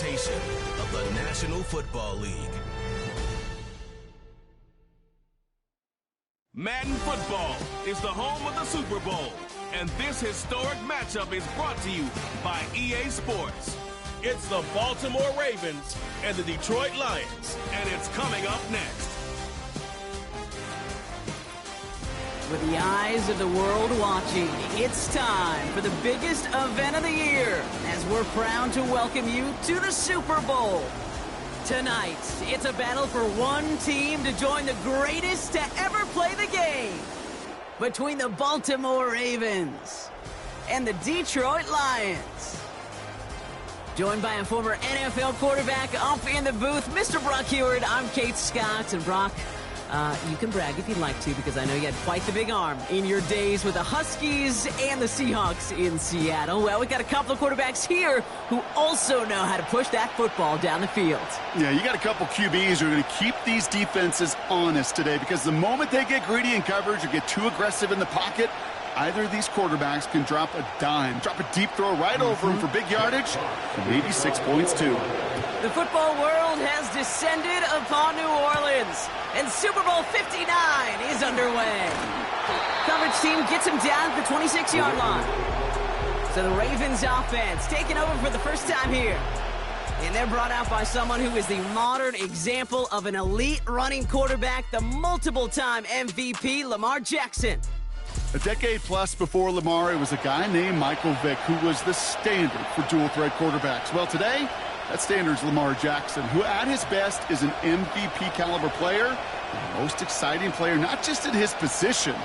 presentation of the National Football League. Madden Football is the home of the Super Bowl, and this historic matchup is brought to you by EA Sports. It's the Baltimore Ravens and the Detroit Lions, and it's coming up next. With the eyes of the world watching, it's time for the biggest event of the year, as we're proud to welcome you to the Super Bowl. Tonight, it's a battle for one team to join the greatest to ever play the game. Between the Baltimore Ravens and the Detroit Lions. Joined by a former NFL quarterback up in the booth, Mr. Brock Heward. I'm Kate Scott, and Brock, you can brag if you'd like to, because I know you had quite the big arm in your days with the Huskies and the Seahawks in Seattle. Well, we got a couple of quarterbacks here who also know how to push that football down the field. Yeah, you got a couple QBs who are going to keep these defenses honest today, because the moment they get greedy in coverage or get too aggressive in the pocket, either of these quarterbacks can drop a dime, drop a deep throw right over them for big yardage, maybe 6 points too. The football world has descended upon New Orleans, and Super Bowl 59 is underway. Coverage team gets him down at the 26-yard line. So the Ravens offense taking over for the first time here. And they're brought out by someone who is the modern example of an elite running quarterback, the multiple-time MVP, Lamar Jackson. A decade plus before Lamar, it was a guy named Michael Vick who was the standard for dual-threat quarterbacks. Well, today, that standard is Lamar Jackson, who at his best is an MVP-caliber player, the most exciting player, not just in his position,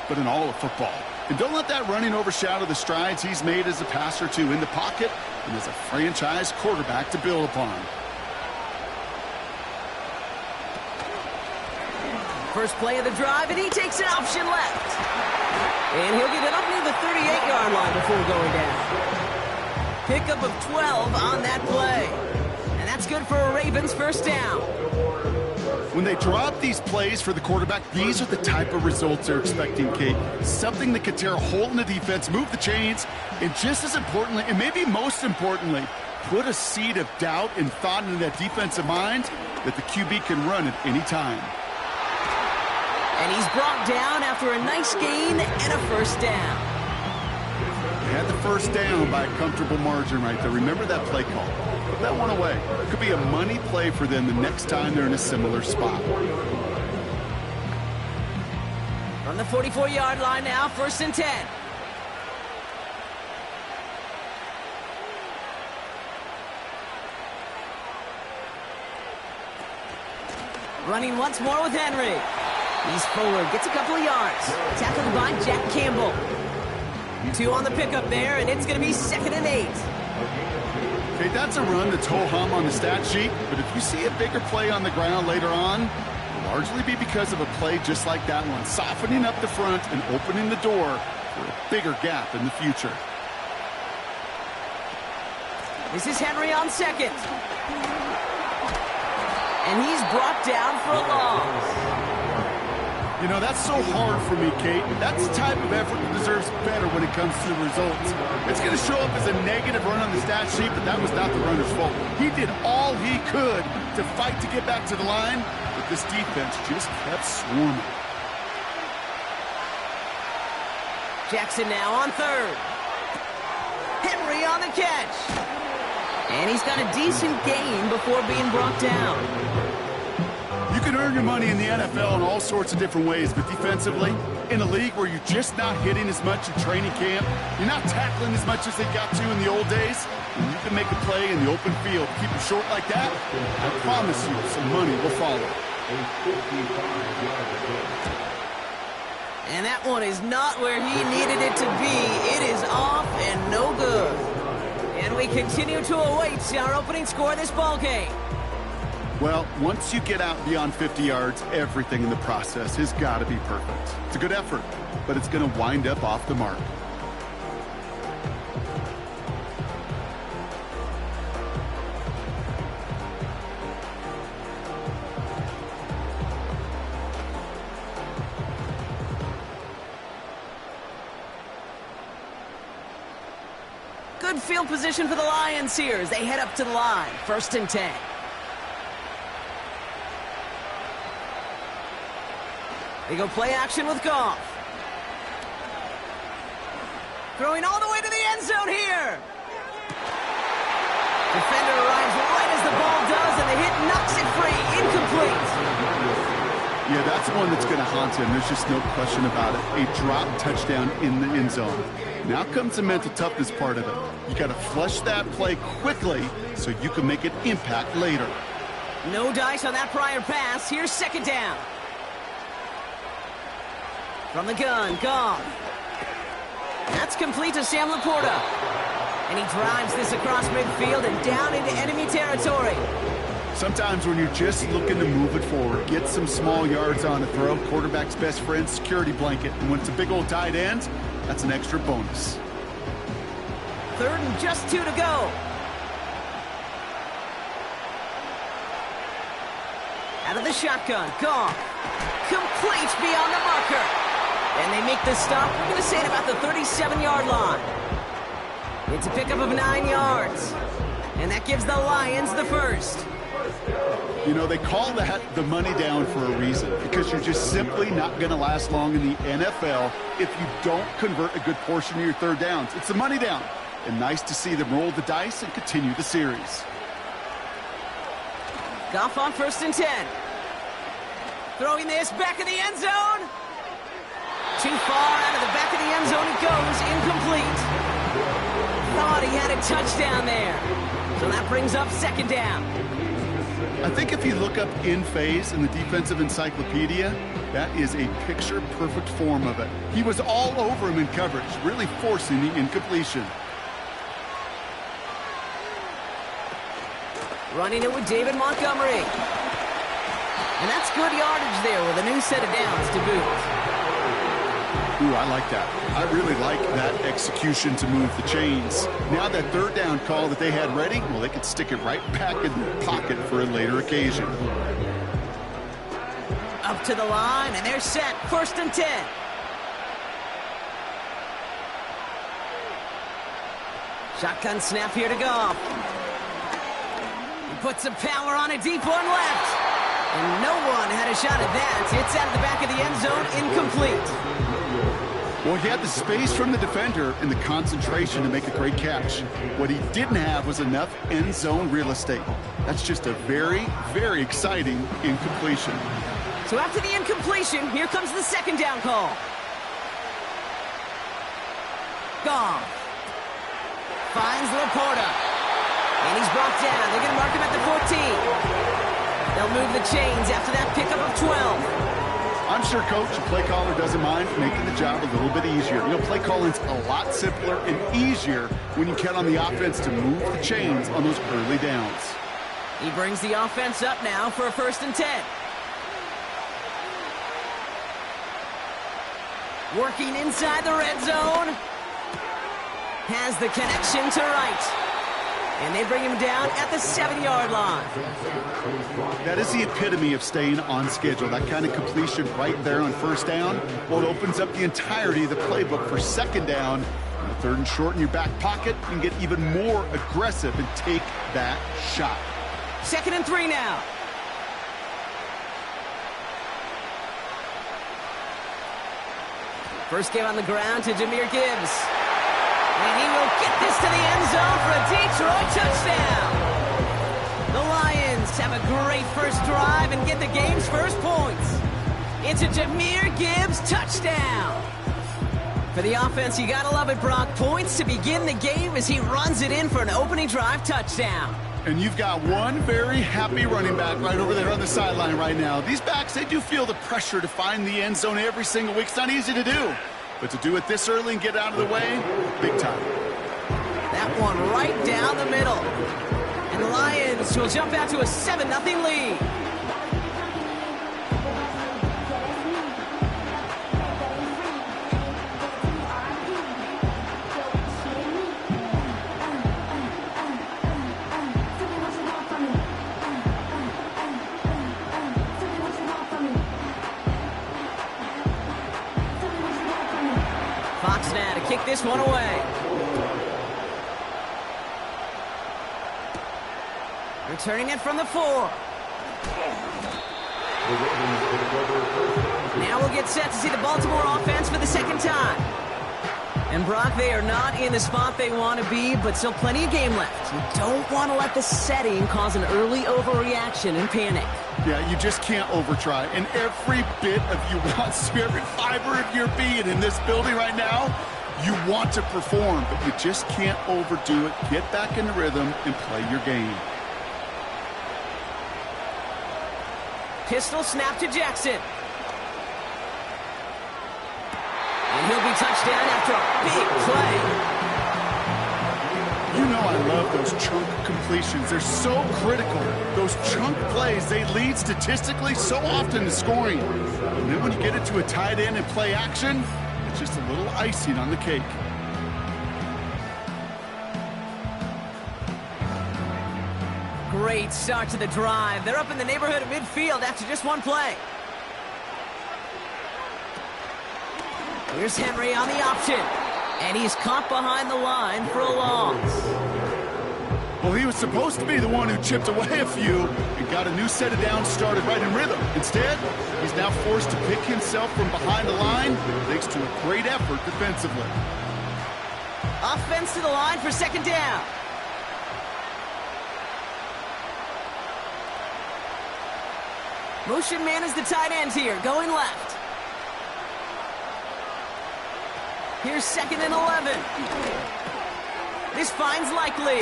but in all of football. And don't let that running overshadow the strides he's made as a passer, too, in the pocket and as a franchise quarterback to build upon. First play of the drive, and he takes an option left. And he'll get it up near the 38-yard line before going down. Pickup of 12 on that play. And that's good for a Ravens first down. When they drop these plays for the quarterback, these are the type of results they're expecting, Kate. Something that could tear a hole in the defense, move the chains, and just as importantly, and maybe most importantly, put a seed of doubt and thought into that defensive mind that the QB can run at any time. And he's brought down after a nice gain and a first down. They had the first down by a comfortable margin right there. Remember that play call. Put that one away. It could be a money play for them the next time they're in a similar spot. From the 44-yard line now, 1st and 10. Running once more with Henry. He's forward, gets a couple of yards. Tackled by Jack Campbell. 2 on the pickup there, and it's going to be 2nd and 8. Okay, that's a run that's ho-hum on the stat sheet, but if you see a bigger play on the ground later on, it'll largely be because of a play just like that one, softening up the front and opening the door for a bigger gap in the future. This is Henry on 2nd. And he's brought down for a loss. You know, that's so hard for me, Kate. That's the type of effort that deserves better when it comes to the results. It's going to show up as a negative run on the stat sheet, but that was not the runner's fault. He did all he could to fight to get back to the line, but this defense just kept swarming. Jackson now on 3rd. Henry on the catch. And he's got a decent gain before being brought down. You can earn your money in the NFL in all sorts of different ways, but defensively, in a league where you're just not hitting as much in training camp, you're not tackling as much as they got to in the old days, and you can make a play in the open field. Keep it short like that, I promise you some money will follow. And that one is not where he needed it to be. It is off and no good. And we continue to await our opening score of this ball game. Well, once you get out beyond 50 yards, everything in the process has got to be perfect. It's a good effort, but it's going to wind up off the mark. Good field position for the Lions here as they head up to the line. 1st and 10. They go play action with Goff. Throwing all the way to the end zone here. Defender arrives right as the ball does, and the hit knocks it free. Incomplete. Yeah, that's one that's going to haunt him. There's just no question about it. A drop touchdown in the end zone. Now comes the mental toughness part of it. You got to flush that play quickly so you can make an impact later. No dice on that prior pass. Here's 2nd down. From the gun, Goff. That's complete to Sam Laporta. And he drives this across midfield and down into enemy territory. Sometimes when you're just looking to move it forward, get some small yards on a throw, quarterback's best friend, security blanket. And when it's a big old tight end, that's an extra bonus. 3rd and just 2 to go. Out of the shotgun, Goff. Complete beyond the marker. And they make the stop, we're going to say at about the 37-yard line. It's a pickup of 9 yards. And that gives the Lions the first. You know, they call that the money down for a reason, because you're just simply not going to last long in the NFL if you don't convert a good portion of your 3rd downs. It's the money down. And nice to see them roll the dice and continue the series. Goff on 1st and 10. Throwing this back in the end zone. Too far out of the back of the end zone it goes. Incomplete. Thought he had a touchdown there. So that brings up 2nd down. I think if you look up in phase in the defensive encyclopedia, that is a picture-perfect form of it. He was all over him in coverage, really forcing the incompletion. Running it with David Montgomery. And that's good yardage there with a new set of downs to boot. Ooh, I like that. I really like that execution to move the chains. Now that 3rd down call that they had ready, well, they could stick it right back in the pocket for a later occasion. Up to the line, and they're set. 1st and 10. Shotgun snap here to Goff. He puts some power on a deep one left. And no one had a shot at that. It's out of the back of the end zone, incomplete. Well, he had the space from the defender and the concentration to make a great catch. What he didn't have was enough end zone real estate. That's just a very, very exciting incompletion. So after the incompletion, here comes the 2nd down call. Goff finds Laporta. And he's brought down. They're going to mark him at the 14. They'll move the chains after that pickup of 12. I'm sure, Coach, the play caller doesn't mind making the job a little bit easier. You know, play calling's a lot simpler and easier when you count on the offense to move the chains on those early downs. He brings the offense up now for a 1st and 10. Working inside the red zone. Has the connection to right. And they bring him down at the 7-yard line. That is the epitome of staying on schedule. That kind of completion right there on 1st down. Well, it opens up the entirety of the playbook for 2nd down. 3rd and short in your back pocket. You can get even more aggressive and take that shot. 2nd and 3 now. First game on the ground to Jahmyr Gibbs. And he will get this to the end zone for a Detroit touchdown. The Lions have a great first drive and get the game's first points. It's a Jahmyr Gibbs touchdown. For the offense, you gotta love it, Brock. Points to begin the game as he runs it in for an opening drive touchdown. And you've got one very happy running back right over there on the sideline right now. These backs, they do feel the pressure to find the end zone every single week. It's not easy to do. But to do it this early and get out of the way, big time. That one right down the middle. And the Lions will jump out to a 7-0 lead. Fox now to kick this one away. Returning it from the 4. Now we'll get set to see the Baltimore offense for the second time. And Brock, they are not in the spot they want to be, but still plenty of game left. You don't want to let the setting cause an early overreaction and panic. Yeah, you just can't overtry. And every bit of you wants to, every fiber of your being in this building right now, you want to perform, but you just can't overdo it. Get back in the rhythm and play your game. Pistol snap to Jackson. And he'll be touched down after a big play. You know I love those chunk completions. They're so critical. Those chunk plays, they lead statistically so often to scoring. And then when you get it to a tight end and play action, it's just a little icing on the cake. Great start to the drive. They're up in the neighborhood of midfield after just one play. Here's Henry on the option. And he's caught behind the line for a loss. Well, he was supposed to be the one who chipped away a few and got a new set of downs started right in rhythm. Instead, he's now forced to pick himself from behind the line thanks to a great effort defensively. Offense to the line for second down. Motion man is the tight end here, going left. Here's 2nd and 11. This finds Likely.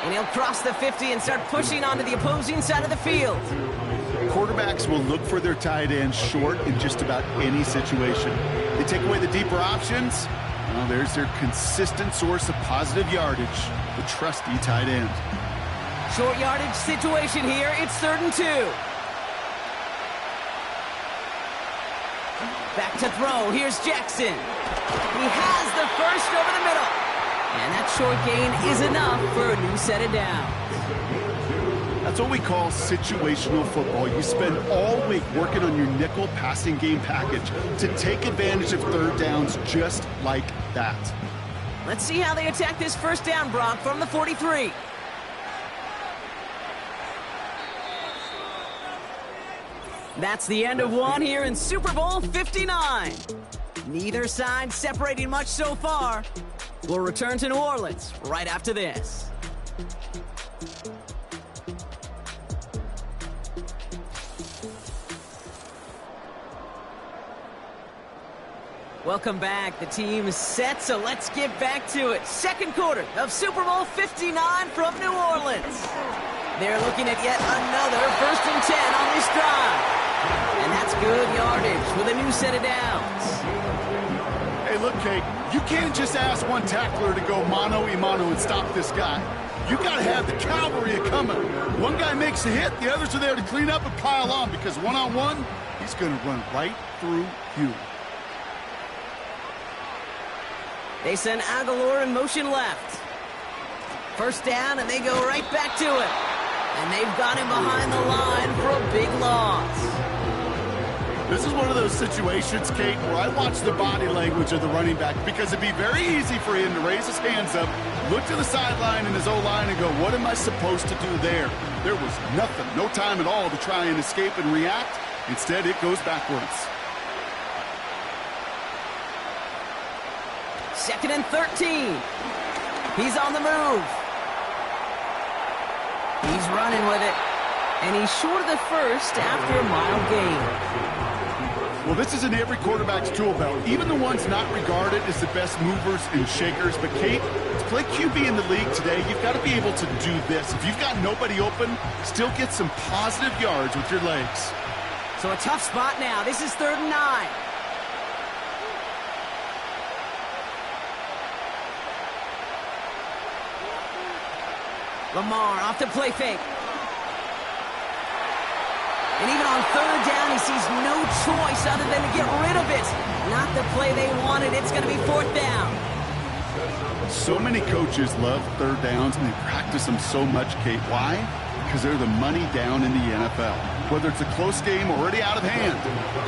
And he'll cross the 50 and start pushing onto the opposing side of the field. Quarterbacks will look for their tight end short in just about any situation. They take away the deeper options. Well, there's their consistent source of positive yardage, the trusty tight end. Short yardage situation here. It's 3rd and 2. Back to throw. Here's Jackson. He has the first over the middle. And that short gain is enough for a new set of downs. That's what we call situational football. You spend all week working on your nickel passing game package to take advantage of third downs just like that. Let's see how they attack this first down, Brock, from the 43. That's the end of one here in Super Bowl 59. Neither side separating much so far. We'll return to New Orleans right after this. Welcome back. The team is set, so let's get back to it. Second quarter of Super Bowl 59 from New Orleans. They're looking at yet another 1st and 10 on this drive. And that's good yardage with a new set of downs. Hey, look, Kate, you can't just ask one tackler to go mano-a-mano and stop this guy. You got to have the cavalry coming. One guy makes a hit, the others are there to clean up and pile on because one-on-one, he's going to run right through you. They send Aguilar in motion left. First down, and they go right back to it. And they've got him behind the line for a big loss. This is one of those situations, Kate, where I watch the body language of the running back because it'd be very easy for him to raise his hands up, look to the sideline in his O-line and go, what am I supposed to do there? There was nothing, no time at all to try and escape and react. Instead, it goes backwards. 2nd and 13. He's on the move. He's running with it. And he's short of the first after a mild gain. Well, this is in every quarterback's tool belt, even the ones not regarded as the best movers and shakers. But, Kate, to play QB in the league today, you've got to be able to do this. If you've got nobody open, still get some positive yards with your legs. So a tough spot now. This is 3rd and 9. Lamar off to play fake. And even on 3rd down, he sees no choice other than to get rid of it. Not the play they wanted. It's going to be 4th down. So many coaches love third downs, and they practice them so much, Kate. Why? Because they're the money down in the NFL. Whether it's a close game already out of hand,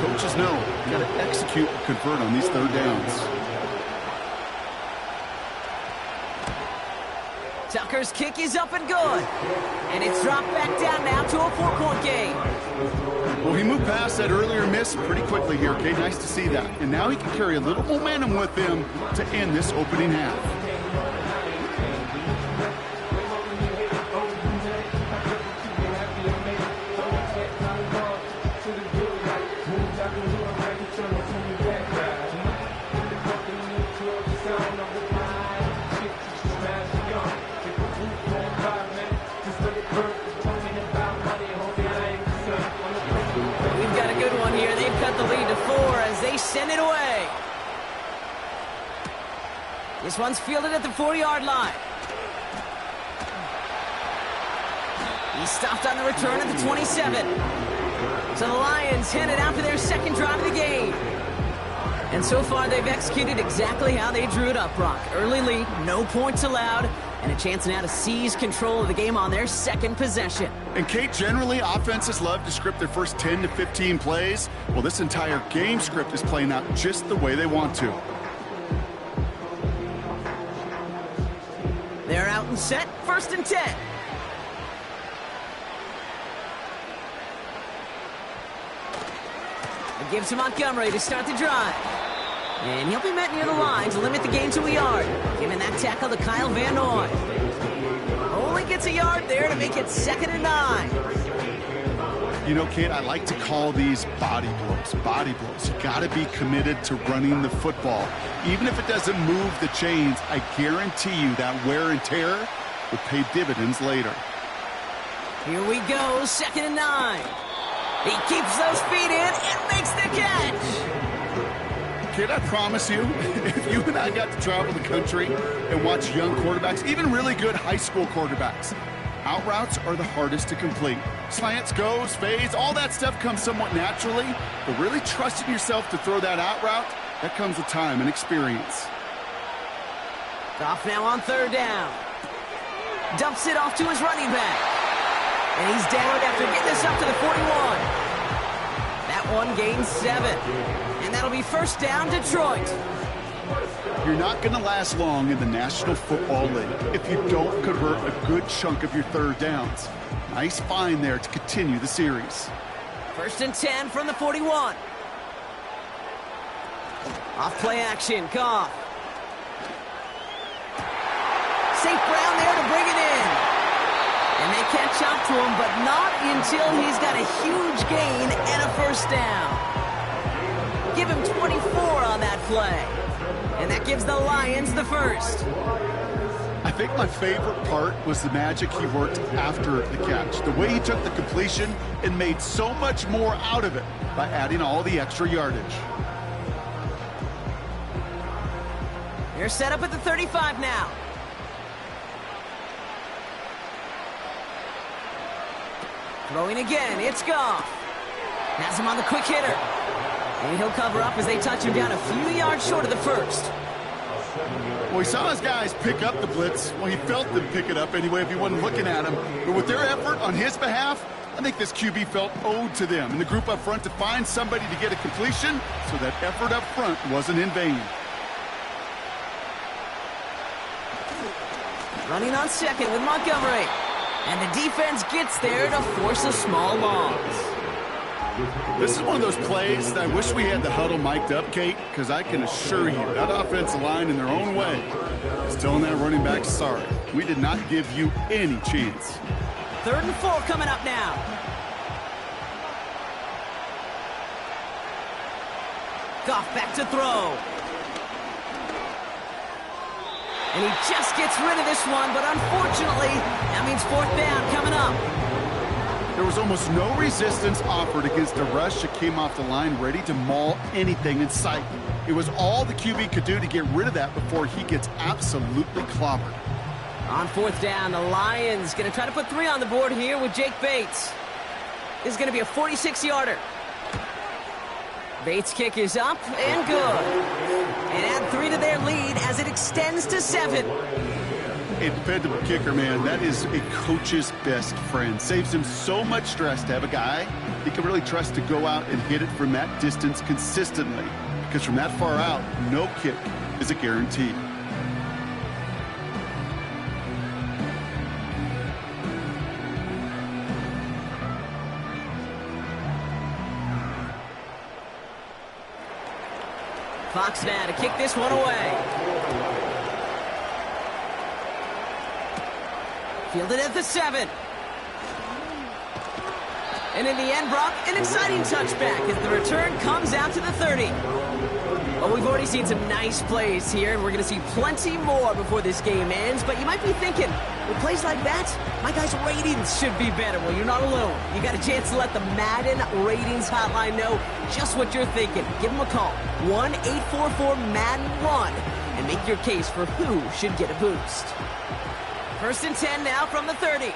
coaches know you got to execute and convert on these third downs. Tucker's kick is up and good. And it's dropped back down now to a 4-point game. Well, he moved past that earlier miss pretty quickly here, Kate. Nice to see that. And now he can carry a little momentum with him to end this opening half. The lead to 4 as they send it away. This one's fielded at the 40-yard line. He stopped on the return at the 27. So the Lions headed out for their second drive of the game. And so far, they've executed exactly how they drew it up, Brock. Early lead, no points allowed, and a chance now to seize control of the game on their second possession. And, Kate, generally, offenses love to script their first 10 to 15 plays. Well, this entire game script is playing out just the way they want to. They're out and set, 1st and 10. It gives to Montgomery to start the drive. And he'll be met near the line to limit the gain to a yard. Giving that tackle to Kyle Van Noy. Only gets a yard there to make it 2nd and 9. You know, Kate, I like to call these body blows. Body blows. You got to be committed to running the football. Even if it doesn't move the chains, I guarantee you that wear and tear will pay dividends later. Here we go, 2nd and 9. He keeps those feet in and makes the catch. Kid, I promise you, if you and I got to travel the country and watch young quarterbacks, even really good high school quarterbacks, out routes are the hardest to complete. Slants, goes, fades, all that stuff comes somewhat naturally, but really trusting yourself to throw that out route, that comes with time and experience. Goff now on 3rd down. Dumps it off to his running back. And he's down after getting this up to the 41. That one gains 7. And that'll be 1st down, Detroit. You're not going to last long in the National Football League if you don't convert a good chunk of your 3rd downs. Nice find there to continue the series. 1st and 10 from the 41. Off play action, Goff. St. Brown there to bring it in. And they catch up to him, but not until he's got a huge gain and a 1st down. Give him 24 on that play. And that gives the Lions the 1st. I think my favorite part was the magic he worked after the catch. The way he took the completion and made so much more out of it by adding all the extra yardage. They're set up at the 35 now. Throwing again, it's Goff. Has him on the quick hitter. And he'll cover up as they touch him down a few yards short of the 1st. Well, he saw his guys pick up the blitz. Well, he felt them pick it up anyway if he wasn't looking at him. But with their effort on his behalf, I think this QB felt owed to them and the group up front to find somebody to get a completion so that effort up front wasn't in vain. Running on 2nd with Montgomery. And the defense gets there to force a small loss. This is one of those plays that I wish we had the huddle mic'd up, Kate, because I can assure you that offensive line in their own way is telling that running back, sorry, we did not give you any chance. 3rd and 4 coming up now. Goff back to throw. And he just gets rid of this one, but unfortunately, that means 4th down coming up. There was almost no resistance offered against a rush that came off the line ready to maul anything in sight. It was all the QB could do to get rid of that before he gets absolutely clobbered. On 4th down, the Lions going to try to put 3 on the board here with Jake Bates. This is going to be a 46-yarder. Bates' kick is up and good. And add 3 to their lead as it extends to 7. A dependable kicker, man, that is a coach's best friend. Saves him so much stress to have a guy he can really trust to go out and hit it from that distance consistently. Because from that far out, no kick is a guarantee. Fox now to kick this one away. Fielded at the 7. And in the end, Brock, an exciting touchback as the return comes out to the 30. Well, we've already seen some nice plays here, and we're going to see plenty more before this game ends. But you might be thinking, with plays like that, my guys' ratings should be better. Well, you're not alone. You got a chance to let the Madden ratings hotline know just what you're thinking. Give them a call, 1-844-MADDEN-1, and make your case for who should get a boost. 1st and 10 now from the 30.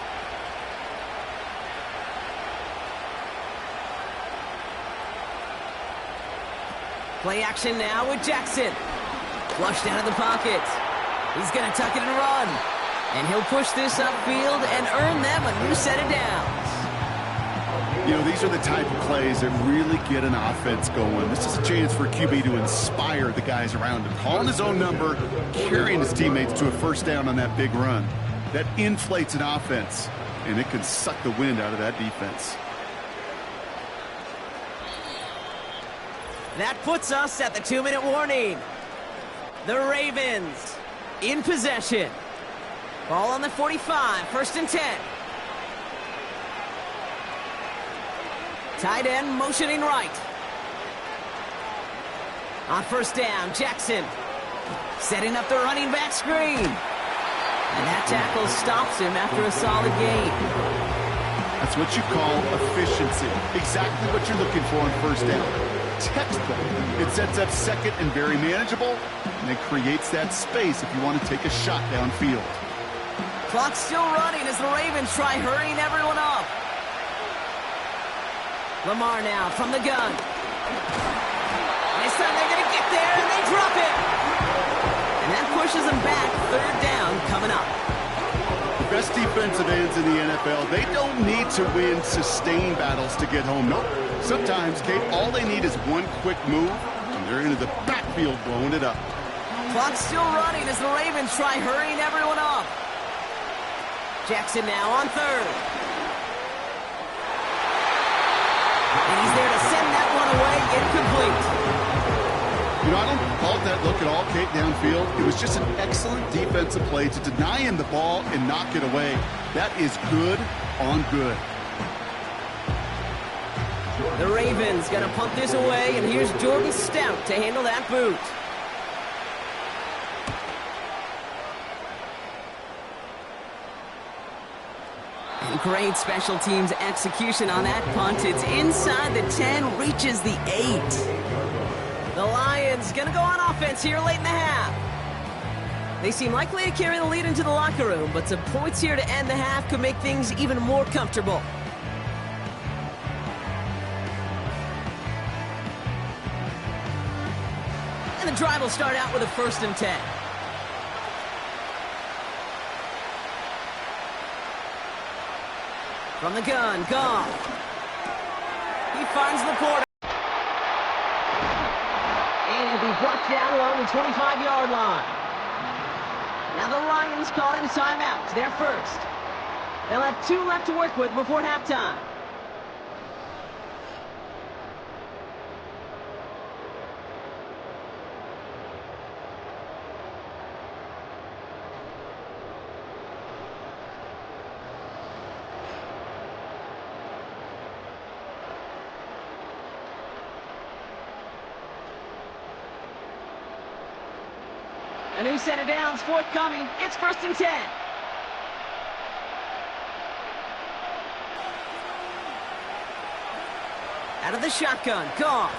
Play action now with Jackson. Flushed out of the pocket. He's going to tuck it and run. And he'll push this upfield and earn them a new set of downs. You know, these are the type of plays that really get an offense going. This is a chance for QB to inspire the guys around him. Calling his own number, carrying his teammates to a first down on that big run. That inflates an offense, and it can suck the wind out of that defense. That puts us at the 2-minute warning. The Ravens in possession. Ball on the 45, 1st and 10. Tight end motioning right. On 1st down, Jackson setting up the running back screen. And that tackle stops him after a solid gain. That's what you call efficiency. Exactly what you're looking for on 1st down. Textbook. It sets up 2nd and very manageable, and it creates that space if you want to take a shot downfield. Clock's still running as the Ravens try hurrying everyone up. Lamar now from the gun. This time they're going to get there, and they drop it. And that pushes them back. 3rd down coming up. The best defensive ends in the NFL, they don't need to win sustained battles to get home. Nope. Sometimes, Kate, all they need is one quick move, and they're into the backfield blowing it up. Clock's still running as the Ravens try hurrying everyone up. Jackson now on 3rd. And he's there to send that one away, incomplete. You know, I don't fault that look at all, Kate, downfield. It was just an excellent defensive play to deny him the ball and knock it away. That is good on good. The Ravens going to punt this away, and here's Jordan Stout to handle that boot. And great special teams execution on that punt. It's inside the 10, reaches the 8. The Lions going to go on offense here late in the half. They seem likely to carry the lead into the locker room, but some points here to end the half could make things even more comfortable. And the drive will start out with a 1st and 10. From the gun, Goff. He finds the quarter. And he'll be brought down along the 25-yard line. Now the Lions calling a timeout. They're first. They'll have 2 left to work with before halftime. A new set of downs forthcoming. It's 1st and 10. Out of the shotgun, Goff.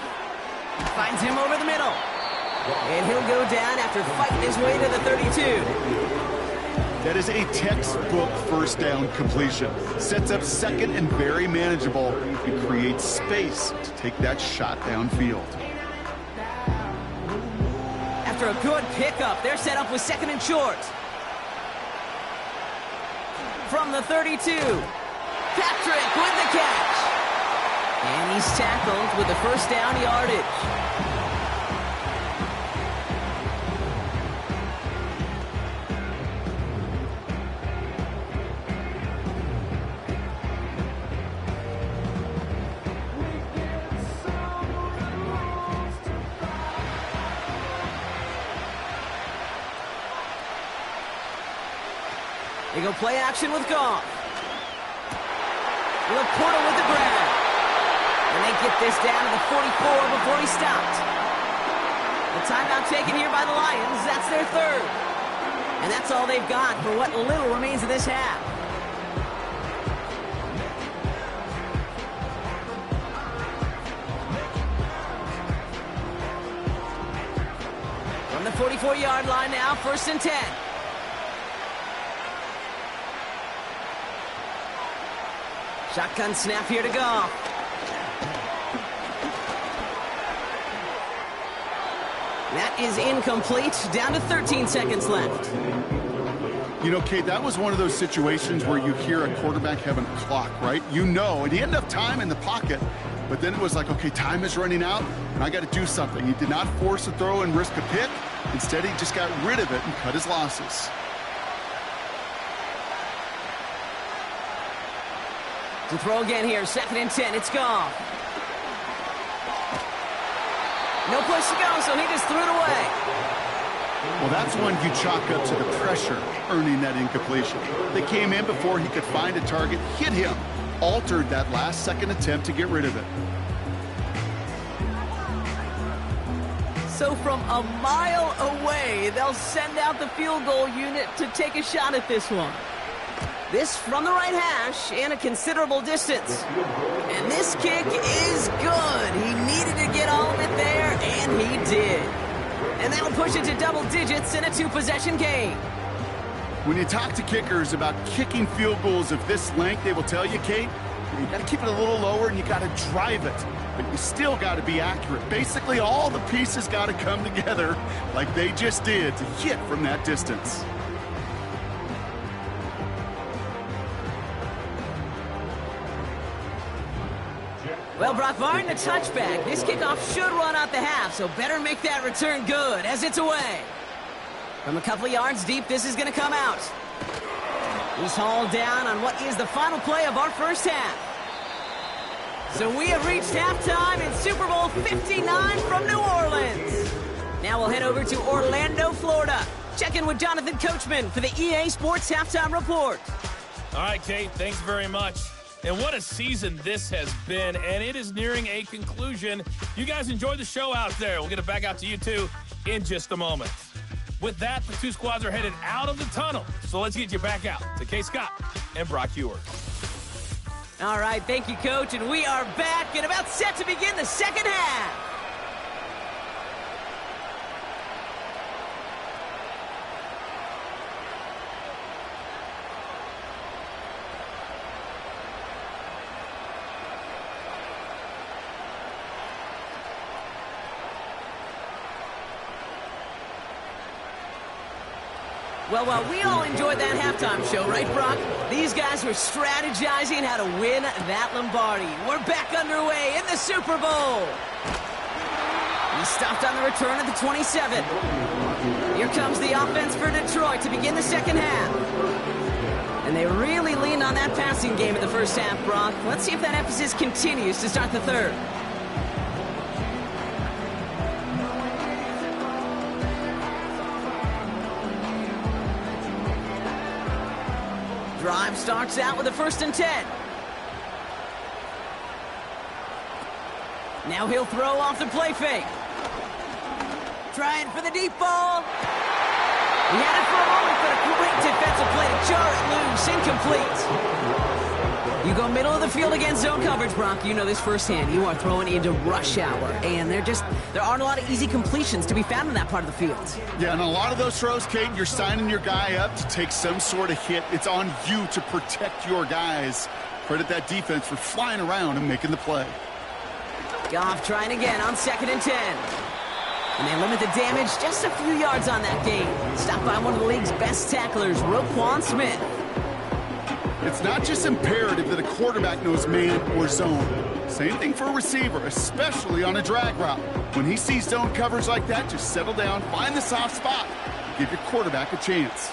Finds him over the middle. And he'll go down after fighting his way to the 32. That is a textbook 1st down completion. Sets up 2nd and very manageable. It creates space to take that shot downfield. After a good pickup, they're set up with 2nd and short. From the 32, Patrick with the catch. And he's tackled with the 1st down yardage. go play action with Goff. Laporta with the grab. And they get this down to the 44 before he stopped. The timeout taken here by the Lions. That's their third. And that's all they've got for what little remains of this half. From the 44-yard line now, 1st and 10. Shotgun snap here to Goff. That is incomplete. Down to 13 seconds left. You know, Kate, that was one of those situations where you hear a quarterback having a clock, right? You know, and he had enough time in the pocket, but then it was like, okay, time is running out, and I got to do something. He did not force a throw and risk a pick. Instead, he just got rid of it and cut his losses. To throw again here, 2nd and 10. It's Goff. No place to go, so he just threw it away. Well, that's one you chalk up to the pressure earning that incompletion. They came in before he could find a target, hit him, altered that last-second attempt to get rid of it. So from a mile away, they'll send out the field goal unit to take a shot at this one. This from the right hash and a considerable distance. And this kick is good. He needed to get all of it there, and he did. And that'll push it to double digits in a 2-possession game. When you talk to kickers about kicking field goals of this length, they will tell you, Kate, you got to keep it a little lower and you got to drive it. But you still got to be accurate. Basically, all the pieces got to come together like they just did to hit from that distance. Well, Brock, barring the touchback, this kickoff should run out the half, so better make that return good as it's away. From a couple of yards deep, this is going to come out. He's hauled down on what is the final play of our first half. So we have reached halftime in Super Bowl 59 from New Orleans. Now we'll head over to Orlando, Florida. Check in with Jonathan Coachman for the EA Sports Halftime Report. All right, Kate, thanks very much. And what a season this has been, and it is nearing a conclusion. You guys enjoy the show out there. We'll get it back out to you, too, in just a moment. With that, the two squads are headed out of the tunnel. So let's get you back out to Kay Scott and Brock Ewers. All right, thank you, Coach, and we are back and about set to begin the second half. Well, we all enjoyed that halftime show, right, Brock? These guys were strategizing how to win that Lombardi. We're back underway in the Super Bowl. He stopped on the return at the 27. Here comes the offense for Detroit to begin the second half. And they really leaned on that passing game in the first half, Brock. Let's see if that emphasis continues to start the third. Drive starts out with a 1st and 10. Now he'll throw off the play fake. Trying for the deep ball. He had it for a moment, but a great defensive play to jar it loose. Incomplete. You go middle of the field against zone coverage, Brock. You know this firsthand. You are throwing into rush hour, and there aren't a lot of easy completions to be found in that part of the field. Yeah, and a lot of those throws, Kate, you're signing your guy up to take some sort of hit. It's on you to protect your guys. Credit that defense for flying around and making the play. Goff trying again on 2nd and 10. And they limit the damage just a few yards on that game. Stopped by one of the league's best tacklers, Roquan Smith. It's not just imperative that a quarterback knows man or zone. Same thing for a receiver, especially on a drag route. When he sees zone coverage like that, just settle down, find the soft spot, and give your quarterback a chance.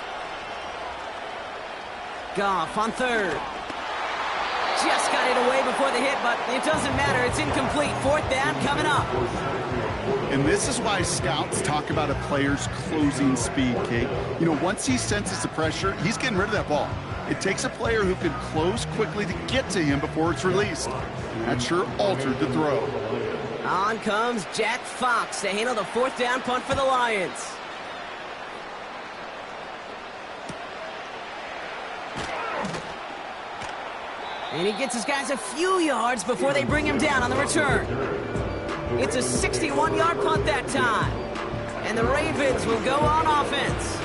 Goff on 3rd. Just got it away before the hit, but it doesn't matter. It's incomplete. 4th down coming up. And this is why scouts talk about a player's closing speed, Kate. You know, once he senses the pressure, he's getting rid of that ball. It takes a player who can close quickly to get to him before it's released. And that sure altered the throw. On comes Jack Fox to handle the 4th down punt for the Lions. And he gets his guys a few yards before they bring him down on the return. It's a 61-yard punt that time. And the Ravens will go on offense.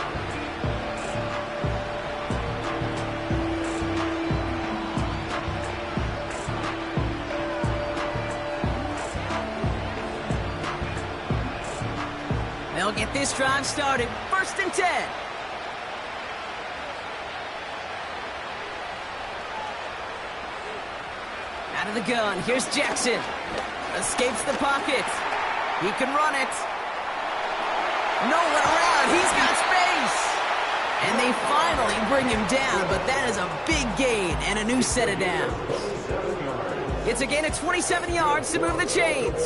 They'll get this drive started. 1st and 10. Out of the gun, here's Jackson. Escapes the pocket. He can run it. No one around, he's got space. And they finally bring him down, but that is a big gain and a new set of downs. It's a gain of 27 yards to move the chains.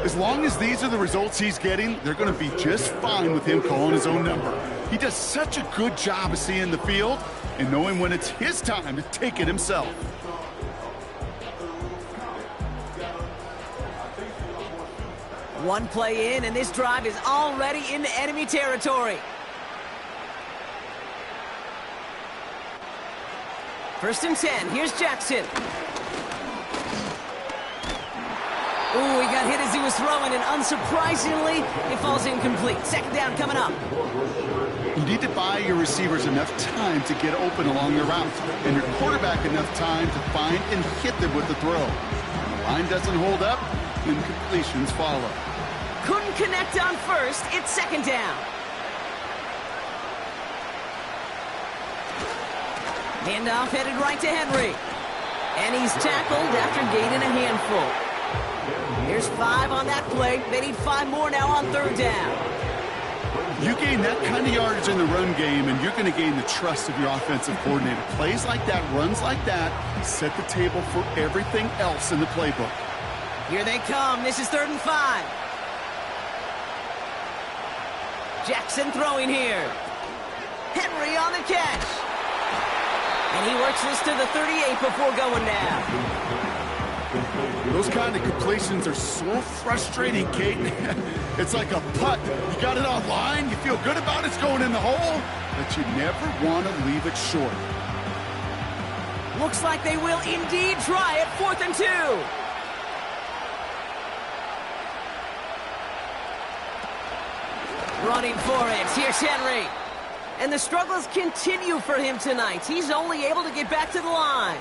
As long as these are the results he's getting, they're going to be just fine with him calling his own number. He does such a good job of seeing the field and knowing when it's his time to take it himself. One play in, and this drive is already into enemy territory. 1st and 10. Here's Jackson. Ooh, he got hit as he was throwing, and unsurprisingly, it falls incomplete. 2nd down coming up. You need to buy your receivers enough time to get open along their route, and your quarterback enough time to find and hit them with the throw. The line doesn't hold up, and completions follow. Couldn't connect on 1st. It's 2nd down. Handoff headed right to Henry. And he's tackled after gaining a handful. There's 5 on that play. They need 5 more now on 3rd down. You gain that kind of yardage in the run game, and you're going to gain the trust of your offensive coordinator. Plays like that, runs like that, set the table for everything else in the playbook. Here they come. This is 3rd and 5. Jackson throwing here. Henry on the catch. And he works this to the 38 before going down. Those kind of completions are so frustrating, Kate. It's like a putt. You got it on line, you feel good about it's going in the hole, but you never want to leave it short. Looks like they will indeed try it. 4th and 2. Running for it. Here's Henry. And the struggles continue for him tonight. He's only able to get back to the line.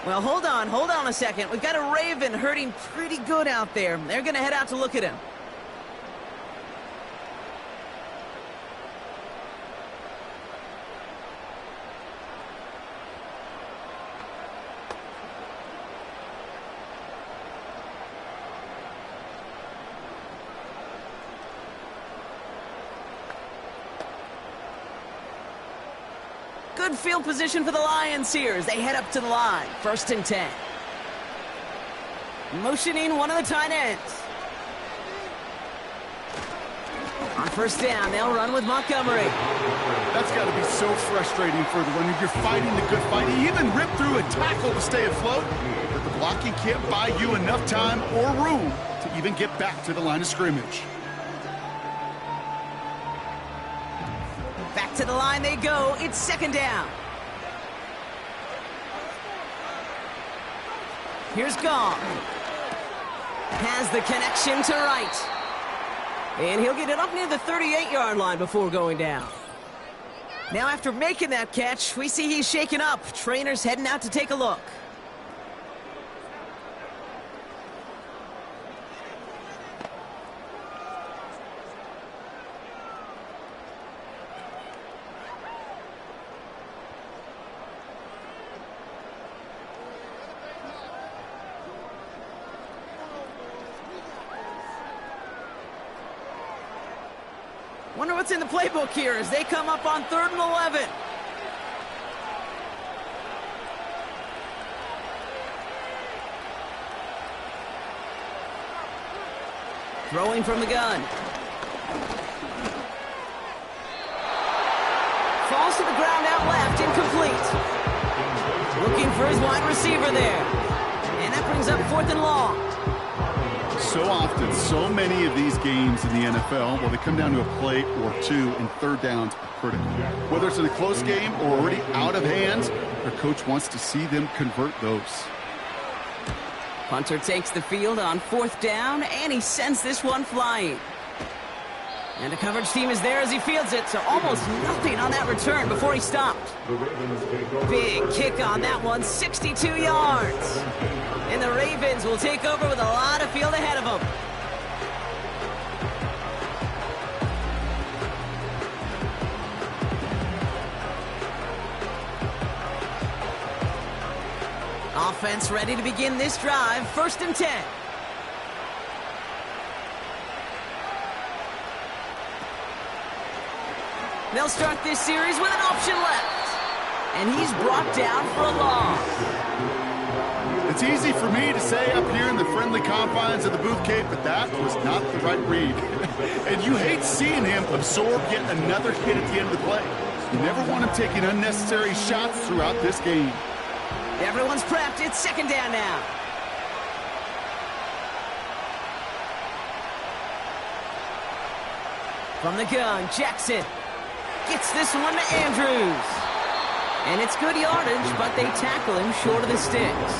Well, hold on a second. We've got a Raven hurting pretty good out there. They're going to head out to look at him. Good field position for the Lions here as they head up to the line. 1st and 10. Motioning one of the tight ends. On 1st down, they'll run with Montgomery. That's got to be so frustrating for the runner. You're fighting the good fight. You even rip through a tackle to stay afloat, but the blocking can't buy you enough time or room to even get back to the line of scrimmage. Back to the line they go. It's 2nd down. Here's Gong. Has the connection to right. And he'll get it up near the 38-yard line before going down. Now after making that catch, we see he's shaken up. Trainer's heading out to take a look. Wonder what's in the playbook here as they come up on 3rd and 11. Throwing from the gun. Falls to the ground out left, incomplete. Looking for his wide receiver there. And that brings up 4th and long. So often, so many of these games in the NFL, well, they come down to a play or two, and third downs are critical. Whether it's in a close game or already out of hand, their coach wants to see them convert those. Punter takes the field on 4th down, and he sends this one flying. And the coverage team is there as he fields it, so almost nothing on that return before he stopped. Big kick on that one, 62 yards. And the Ravens will take over with a lot of field ahead of them. Offense ready to begin this drive, 1st and 10. They'll start this series with an option left. And he's brought down for a loss. It's easy for me to say up here in the friendly confines of the booth, Kate, but that was not the right read. And you hate seeing him absorb yet another hit at the end of the play. You never want him taking unnecessary shots throughout this game. Everyone's prepped. It's 2nd down now. From the gun, Jackson gets this one to Andrews. And it's good yardage, but they tackle him short of the sticks.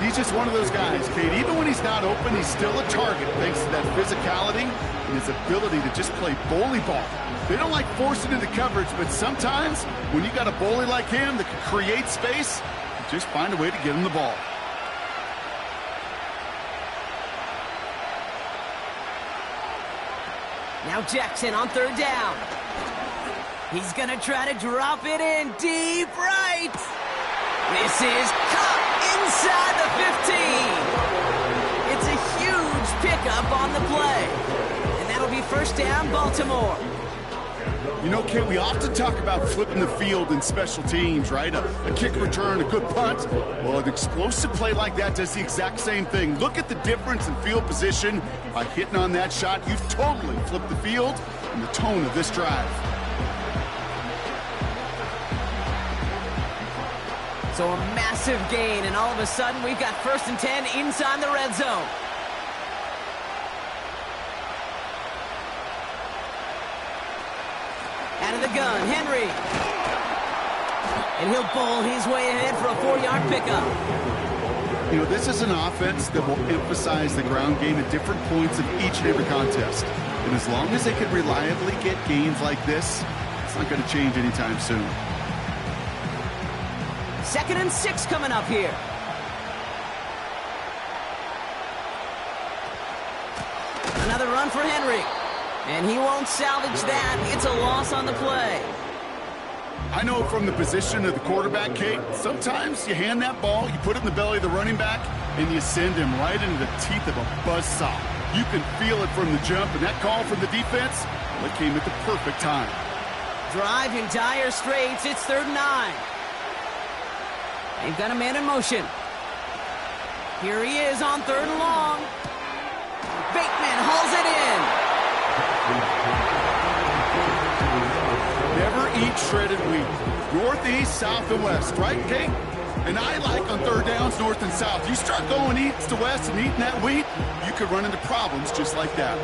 He's just one of those guys, Kate. Even when he's not open, he's still a target thanks to that physicality and his ability to just play bully ball. They don't like forcing into coverage, but sometimes when you got a bully like him that can create space, you just find a way to get him the ball. Now Jackson on 3rd down. He's going to try to drop it in deep right. This is caught inside the 15. It's a huge pickup on the play. And that'll be 1st down, Baltimore. You know, Kate, we often talk about flipping the field in special teams, right? A kick return, a good punt. Well, an explosive play like that does the exact same thing. Look at the difference in field position. By hitting on that shot, you've totally flipped the field and the tone of this drive. So a massive gain, and all of a sudden we've got 1st and 10 inside the red zone. Out of the gun, Henry. And he'll bowl his way ahead for a 4-yard pickup. You know, this is an offense that will emphasize the ground game at different points of each and every contest. And as long as they can reliably get gains like this, it's not going to change anytime soon. 2nd and 6 coming up here. Another run for Henry. And he won't salvage that. It's a loss on the play. I know from the position of the quarterback, Kate, sometimes you hand that ball, you put it in the belly of the running back, and you send him right into the teeth of a buzzsaw. You can feel it from the jump, and that call from the defense, well, it came at the perfect time. Drive in dire straits. It's 3rd and 9. They've got a man in motion. Here he is on 3rd and long. Bateman hauls it in. Never eat shredded wheat. North, east, south, and west, right, Kate? And I like on 3rd downs, north and south. You start going east to west and eating that wheat, you could run into problems just like that.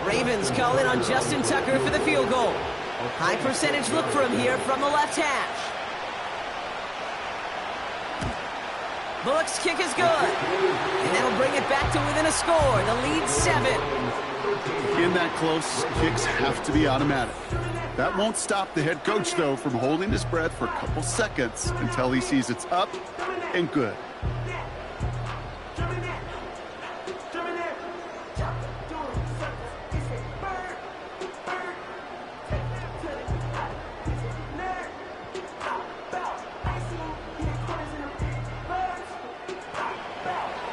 Ravens call in on Justin Tucker for the field goal. High percentage look for him here from the left hash. Bullock's kick is good. And that'll bring it back to within a score. The lead 7. In that close, kicks have to be automatic. That won't stop the head coach, though, from holding his breath for a couple seconds until he sees it's up and good.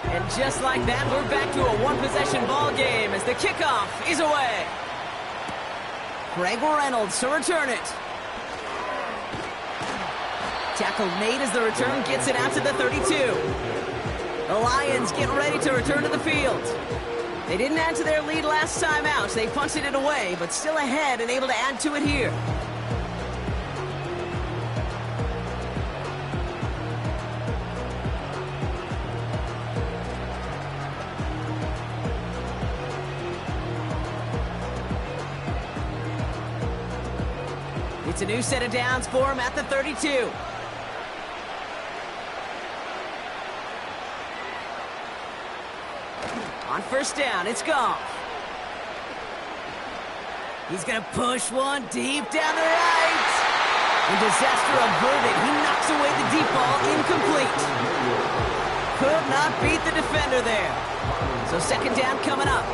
And just like that, we're back to a one-possession ball game as the kickoff is away. Greg Reynolds to return it. Tackle made as the return gets it out to the 32. The Lions get ready to return to the field. They didn't add to their lead last time out, so they punted it away, but still ahead and able to add to it here. It's a new set of downs for him at the 32. On first down, it's Goff. He's going to push one deep down the right. And disaster averted. He knocks away the deep ball, incomplete. Could not beat the defender there. So second down coming up.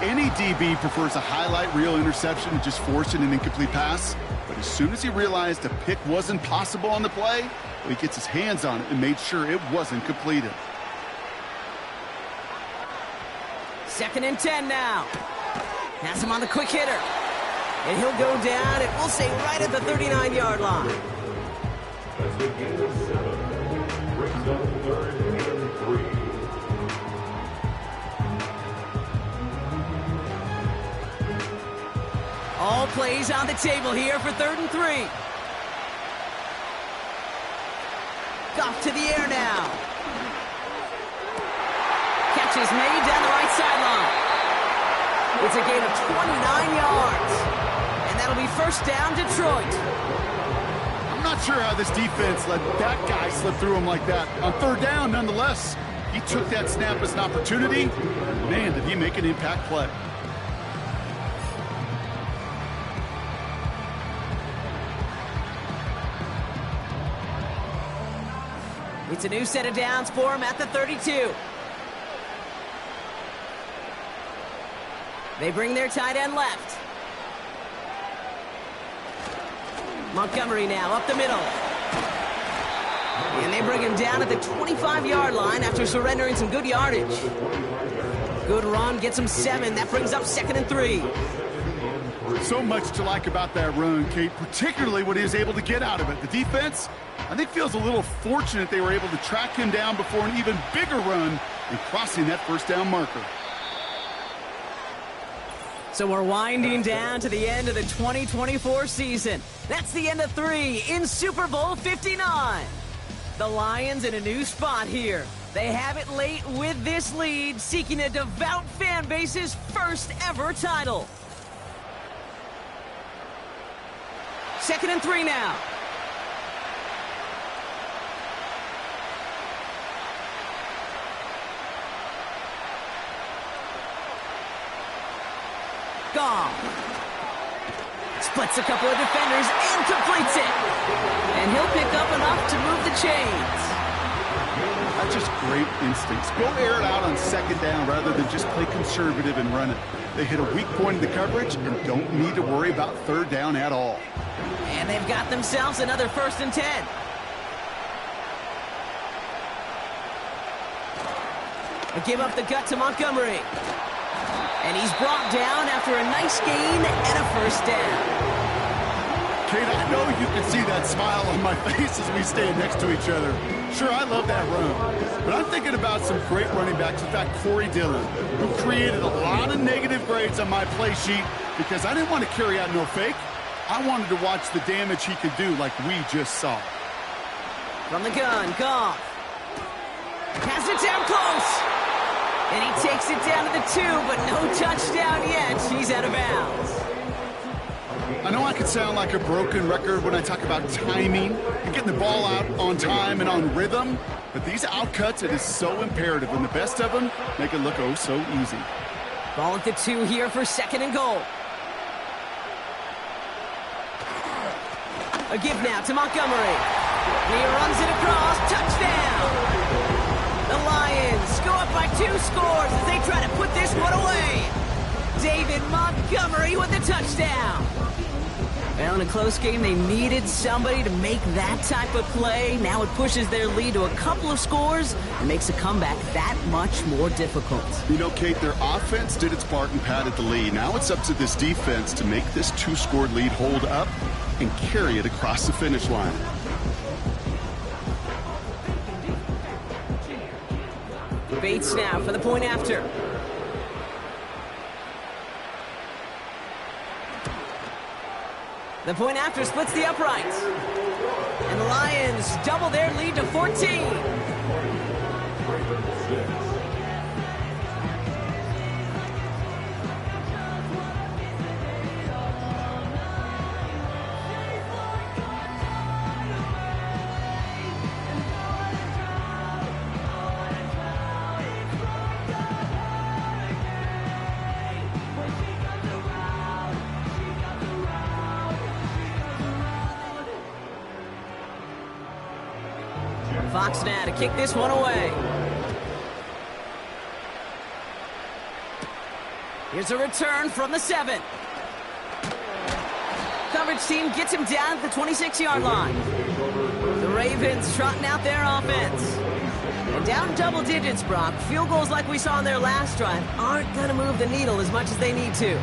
Any DB prefers a highlight reel interception to just forcing an incomplete pass. But as soon as he realized a pick wasn't possible on the play, he gets his hands on it and made sure it wasn't completed. Second and 10 now. Has him on the quick hitter. And he'll go down, and we'll say right at the 39-yard line. That's the gain of 7. Brings up 3rd and 3. All plays on the table here for 3rd and 3. Goff to the air now. Catch is made down the right sideline. It's a gain of 29 yards. And that'll be first down, Detroit. I'm not sure how this defense let that guy slip through him like that. On 3rd down, nonetheless, he took that snap as an opportunity. Man, did he make an impact play. It's a new set of downs for him at the 32. They bring their tight end left. Montgomery now up the middle. And they bring him down at the 25-yard line after surrendering some good yardage. Good run, gets him 7. That brings up 2nd and 3. So much to like about that run, Kate, particularly what he was able to get out of it. The defense, I think, feels a little fortunate they were able to track him down before an even bigger run and crossing that first down marker. So we're winding down to the end of the 2024 season. That's the end of 3 in Super Bowl 59. The Lions in a new spot here. They have it late with this lead, seeking a devout fan base's first ever title. 2nd and 3 now. Goff splits a couple of defenders and completes it. And he'll pick up enough to move the chains. That's just great instincts. Go air it out on 2nd down rather than just play conservative and run it. They hit a weak point in the coverage and don't need to worry about 3rd down at all. And they've got themselves another 1st and 10. A give up the gut to Montgomery. And he's brought down after a nice gain and a 1st down. Kate, I know you can see that smile on my face as we stand next to each other. Sure, I love that run, but I'm thinking about some great running backs. In fact, Corey Dillon, who created a lot of negative grades on my play sheet because I didn't want to carry out no fake. I wanted to watch the damage he could do like we just saw. From the gun, Goff. Has it down close. And he takes it down to the 2, but no touchdown yet. He's out of bounds. I know I could sound like a broken record when I talk about timing and getting the ball out on time and on rhythm, but these outcuts, it is so imperative, and the best of them make it look oh so easy. Ball at the 2 here for 2nd and goal. A give now to Montgomery. And he runs it across. Touchdown! The Lions go up by 2 scores as they try to put this one away. David Montgomery with the touchdown. Well, in a close game, they needed somebody to make that type of play. Now it pushes their lead to a couple of scores and makes a comeback that much more difficult. You know, Kate, their offense did its part and padded the lead. Now it's up to this defense to make this 2-score lead hold up and carry it across the finish line. Bates now for the point after. The point after splits the uprights. And the Lions double their lead to 14. Fox now to kick this one away. Here's a return from the 7. Coverage team gets him down at the 26-yard line. The Ravens trotting out their offense. And down double digits, Brock. Field goals like we saw in their last drive aren't going to move the needle as much as they need to.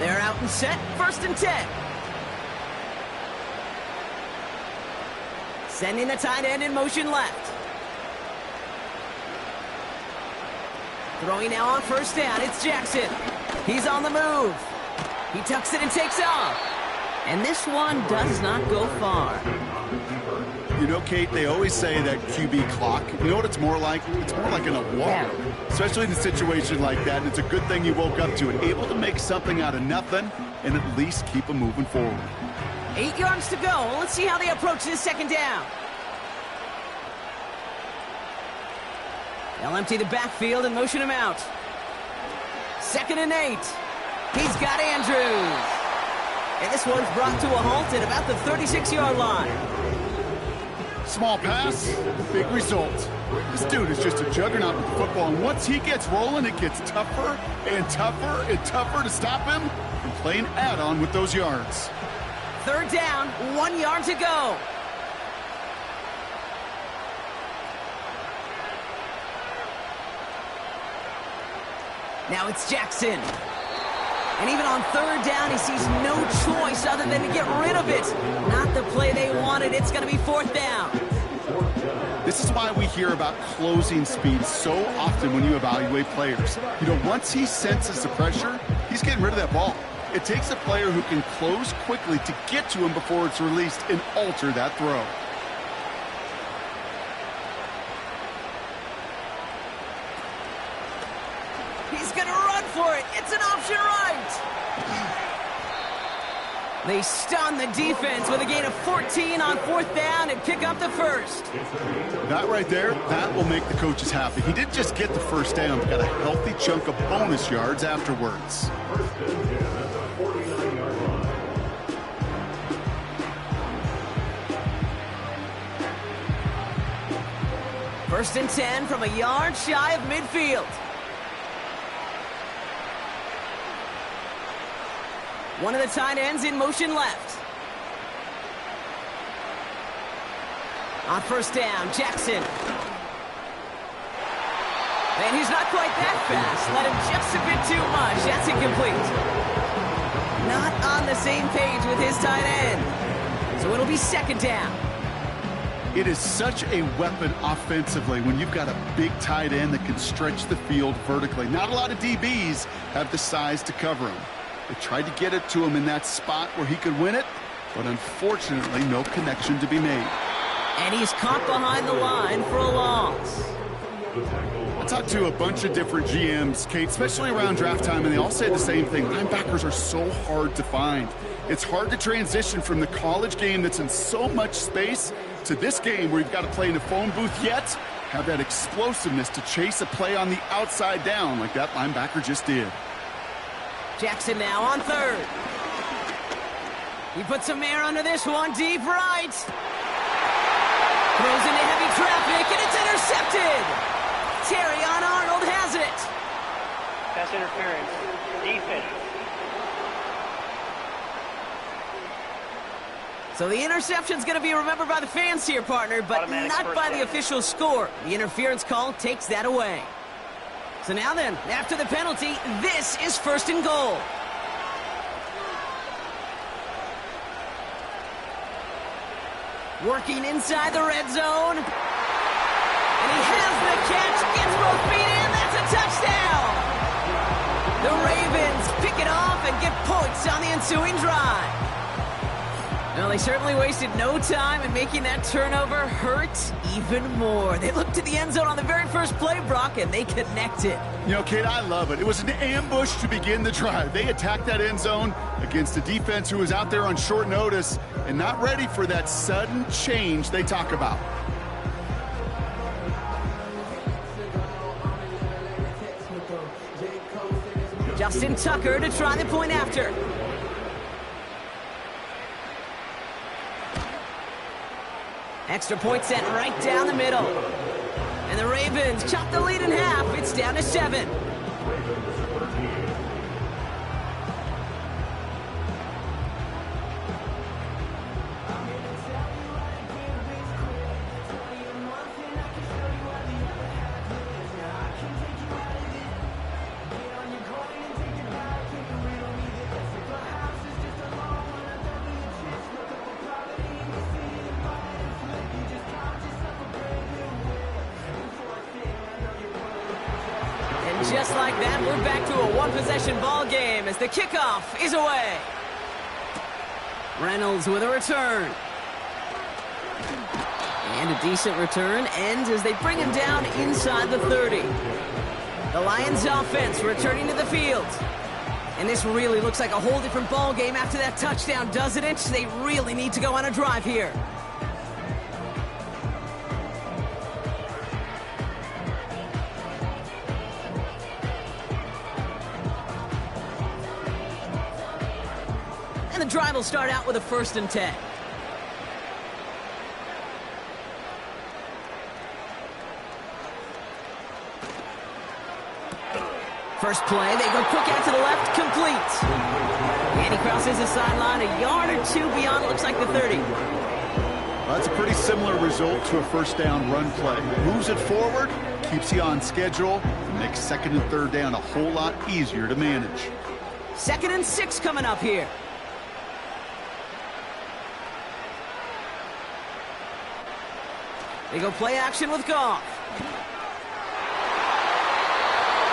They're out and set, 1st and 10. Sending the tight end in motion left. Throwing now on 1st down, it's Jackson. He's on the move. He tucks it and takes off. And this one does not go far. You know, Kate, they always say that QB clock, you know what it's more like? It's more like an alarm, especially in a situation like that. And it's a good thing you woke up to it, able to make something out of nothing and at least keep them moving forward. 8 yards to go. Let's see how they approach this 2nd down. They'll empty the backfield and motion him out. 2nd and 8. He's got Andrews. And this one's brought to a halt at about the 36-yard line. Small pass, big result. This dude is just a juggernaut with the football, and once he gets rolling, it gets tougher and tougher and tougher to stop him from playing add-on with those yards. 3rd down, 1 yard to go. Now it's Jackson. And even on 3rd down, he sees no choice other than to get rid of it. Not the play they wanted. It's going to be 4th down. This is why we hear about closing speed so often when you evaluate players. You know, once he senses the pressure, he's getting rid of that ball. It takes a player who can close quickly to get to him before it's released and alter that throw. He's going to run for it. It's an option right. They stun the defense with a gain of 14 on 4th down and pick up the 1st. That right there, that will make the coaches happy. He didn't just get the 1st down, but got a healthy chunk of bonus yards afterwards. 1st and 10 from a yard shy of midfield. One of the tight ends in motion left. On 1st down, Jackson. And he's not quite that fast. Let him just a bit too much. That's incomplete. Not on the same page with his tight end. So it'll be 2nd down. It is such a weapon offensively when you've got a big tight end that can stretch the field vertically. Not a lot of DBs have the size to cover him. They tried to get it to him in that spot where he could win it, but unfortunately, no connection to be made. And he's caught behind the line for a loss. I talked to a bunch of different GMs, Kate, especially around draft time, and they all say the same thing. Linebackers are so hard to find. It's hard to transition from the college game that's in so much space to this game where you've got to play in a phone booth, yet have that explosiveness to chase a play on the outside down like that linebacker just did. Jackson now on 3rd. He puts some air under this one, deep right. Throws into heavy traffic, and it's intercepted. Terrion Arnold has it. Pass interference. Defense. So the interception's going to be remembered by the fans here, partner, but not by the official score. The interference call takes that away. So now then, after the penalty, this is 1st and goal. Working inside the red zone. And he has the catch, gets both feet in, that's a touchdown! The Ravens pick it off and get points on the ensuing drive. Well, they certainly wasted no time in making that turnover hurt even more. They looked to the end zone on the very first play, Brock, and they connected. You know, Kate, I love it. It was an ambush to begin the drive. They attacked that end zone against a defense who was out there on short notice and not ready for that sudden change they talk about. Justin Tucker to try the point after. Extra point set right down the middle. And the Ravens chop the lead in half. It's down to 7. Just like that, we're back to a one-possession ball game as the kickoff is away. Reynolds with a return. And a decent return ends as they bring him down inside the 30. The Lions offense returning to the field. And this really looks like a whole different ball game after that touchdown, doesn't it? They really need to go on a drive here. The drive will start out with a 1st and 10. First play, they go quick out to the left, complete. And he crosses the sideline a yard or 2 beyond, looks like the 30. Well, that's a pretty similar result to a first down run play. Moves it forward, keeps you on schedule, and makes 2nd and 3rd down a whole lot easier to manage. 2nd and 6 coming up here. They go play action with Goff.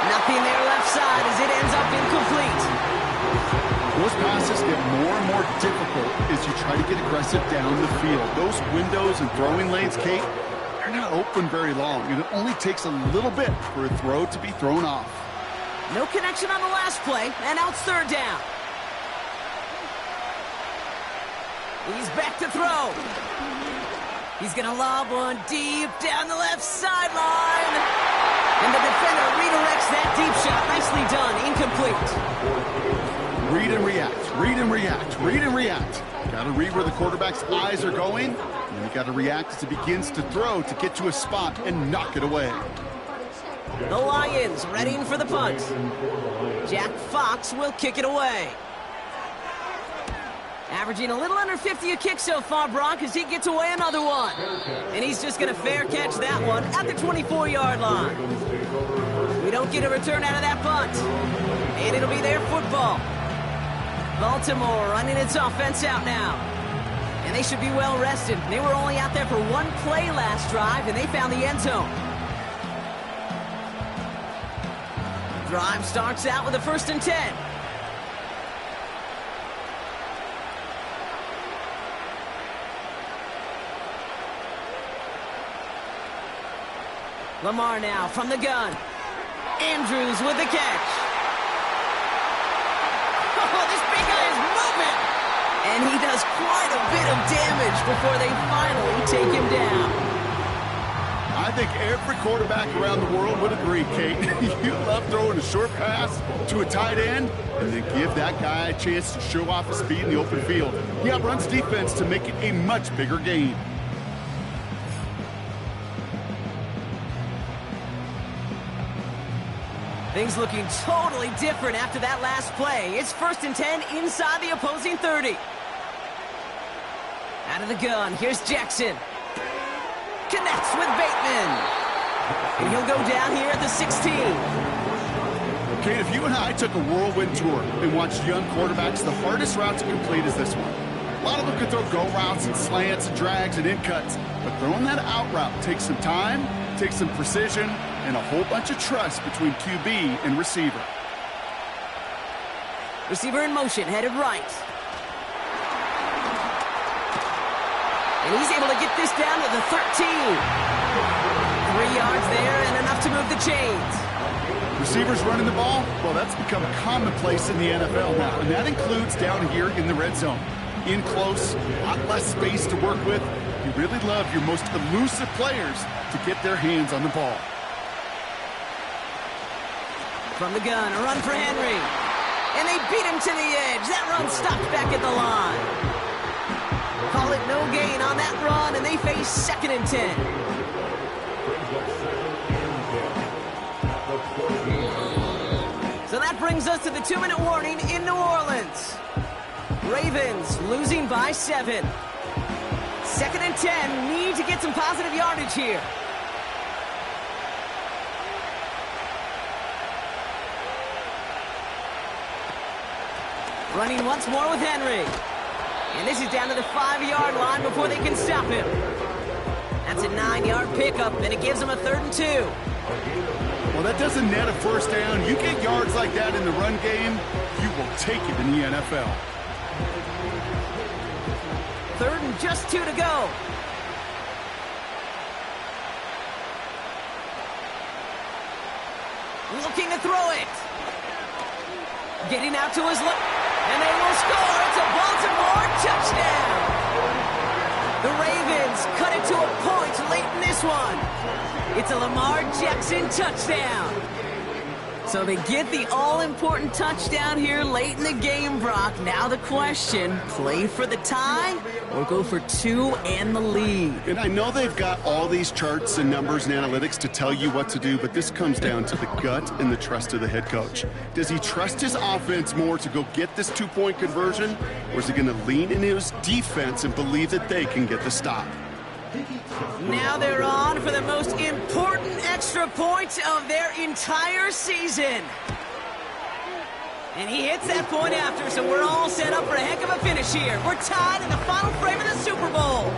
Nothing there left side as it ends up incomplete. Those passes get more and more difficult as you try to get aggressive down the field. Those windows and throwing lanes, Kate, they're not open very long, and it only takes a little bit for a throw to be thrown off. No connection on the last play, and now it's 3rd down. He's back to throw. He's going to lob one deep down the left sideline. And the defender redirects that deep shot. Nicely done. Incomplete. Read and react. Read and react. Read and react. Got to read where the quarterback's eyes are going. And you got to react as it begins to throw to get to a spot and knock it away. The Lions readying for the punt. Jack Fox will kick it away. Averaging a little under 50 a kick so far, Brock, as he gets away another one. And he's just going to fair catch that one at the 24-yard line. We don't get a return out of that punt. And it'll be their football. Baltimore running its offense out now. And they should be well rested. They were only out there for 1 play last drive, and they found the end zone. Drive starts out with a 1st and 10. Lamar now from the gun. Andrews with the catch. Oh, this big guy is moving. And he does quite a bit of damage before they finally take him down. I think every quarterback around the world would agree, Kate. You love throwing a short pass to a tight end and then give that guy a chance to show off his speed in the open field. He outruns defense to make it a much bigger game. Things looking totally different after that last play. It's 1st and 10 inside the opposing 30. Out of the gun, here's Jackson. Connects with Bateman. And he'll go down here at the 16. Kate, if you and I took a whirlwind tour and watched young quarterbacks, the hardest route to complete is this one. lot of them can throw go routes and slants and drags and in cuts, but throwing that out route takes some time, takes some precision, and a whole bunch of trust between QB and receiver. Receiver in motion, headed right. And he's able to get this down to the 13. 3 yards there and enough to move the chains. Receivers running the ball, well, that's become commonplace in the NFL now, and that includes down here in the red zone. In close, a lot less space to work with. You really love your most elusive players to get their hands on the ball. From the gun, a run for Henry. And they beat him to the edge. That run stopped back at the line. Call it no gain on that run, and they face 2nd and 10. So that brings us to the 2-minute warning in New Orleans. Ravens losing by 7. 2nd and 10, need to get some positive yardage here. Running once more with Henry. And this is down to the 5-yard line before they can stop him. That's a 9-yard pickup, and it gives them a 3rd and 2. Well, that doesn't net a first down. You get yards like that in the run game, you will take it in the NFL. 3rd and just 2 to go. Looking to throw it. Getting out to his left. And they will score. It's a Baltimore touchdown. The Ravens cut it to a point late in this one. It's a Lamar Jackson touchdown. So they get the all-important touchdown here late in the game, Brock. Now the question, play for the tie or go for 2 and the lead? And I know they've got all these charts and numbers and analytics to tell you what to do, but this comes down to the gut and the trust of the head coach. Does he trust his offense more to go get this 2-point conversion, or is he going to lean into his defense and believe that they can get the stop? Now they're on for the most important extra point of their entire season. And he hits that point after, so we're all set up for a heck of a finish here. We're tied in the final frame of the Super Bowl.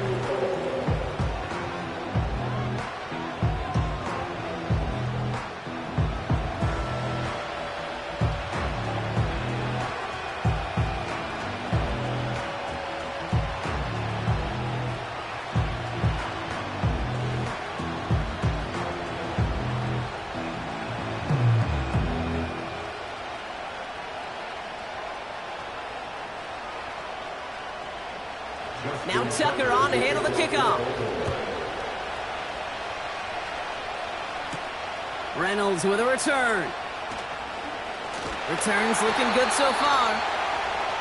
Now Tucker on to handle the kickoff. Reynolds with a return. Returns looking good so far.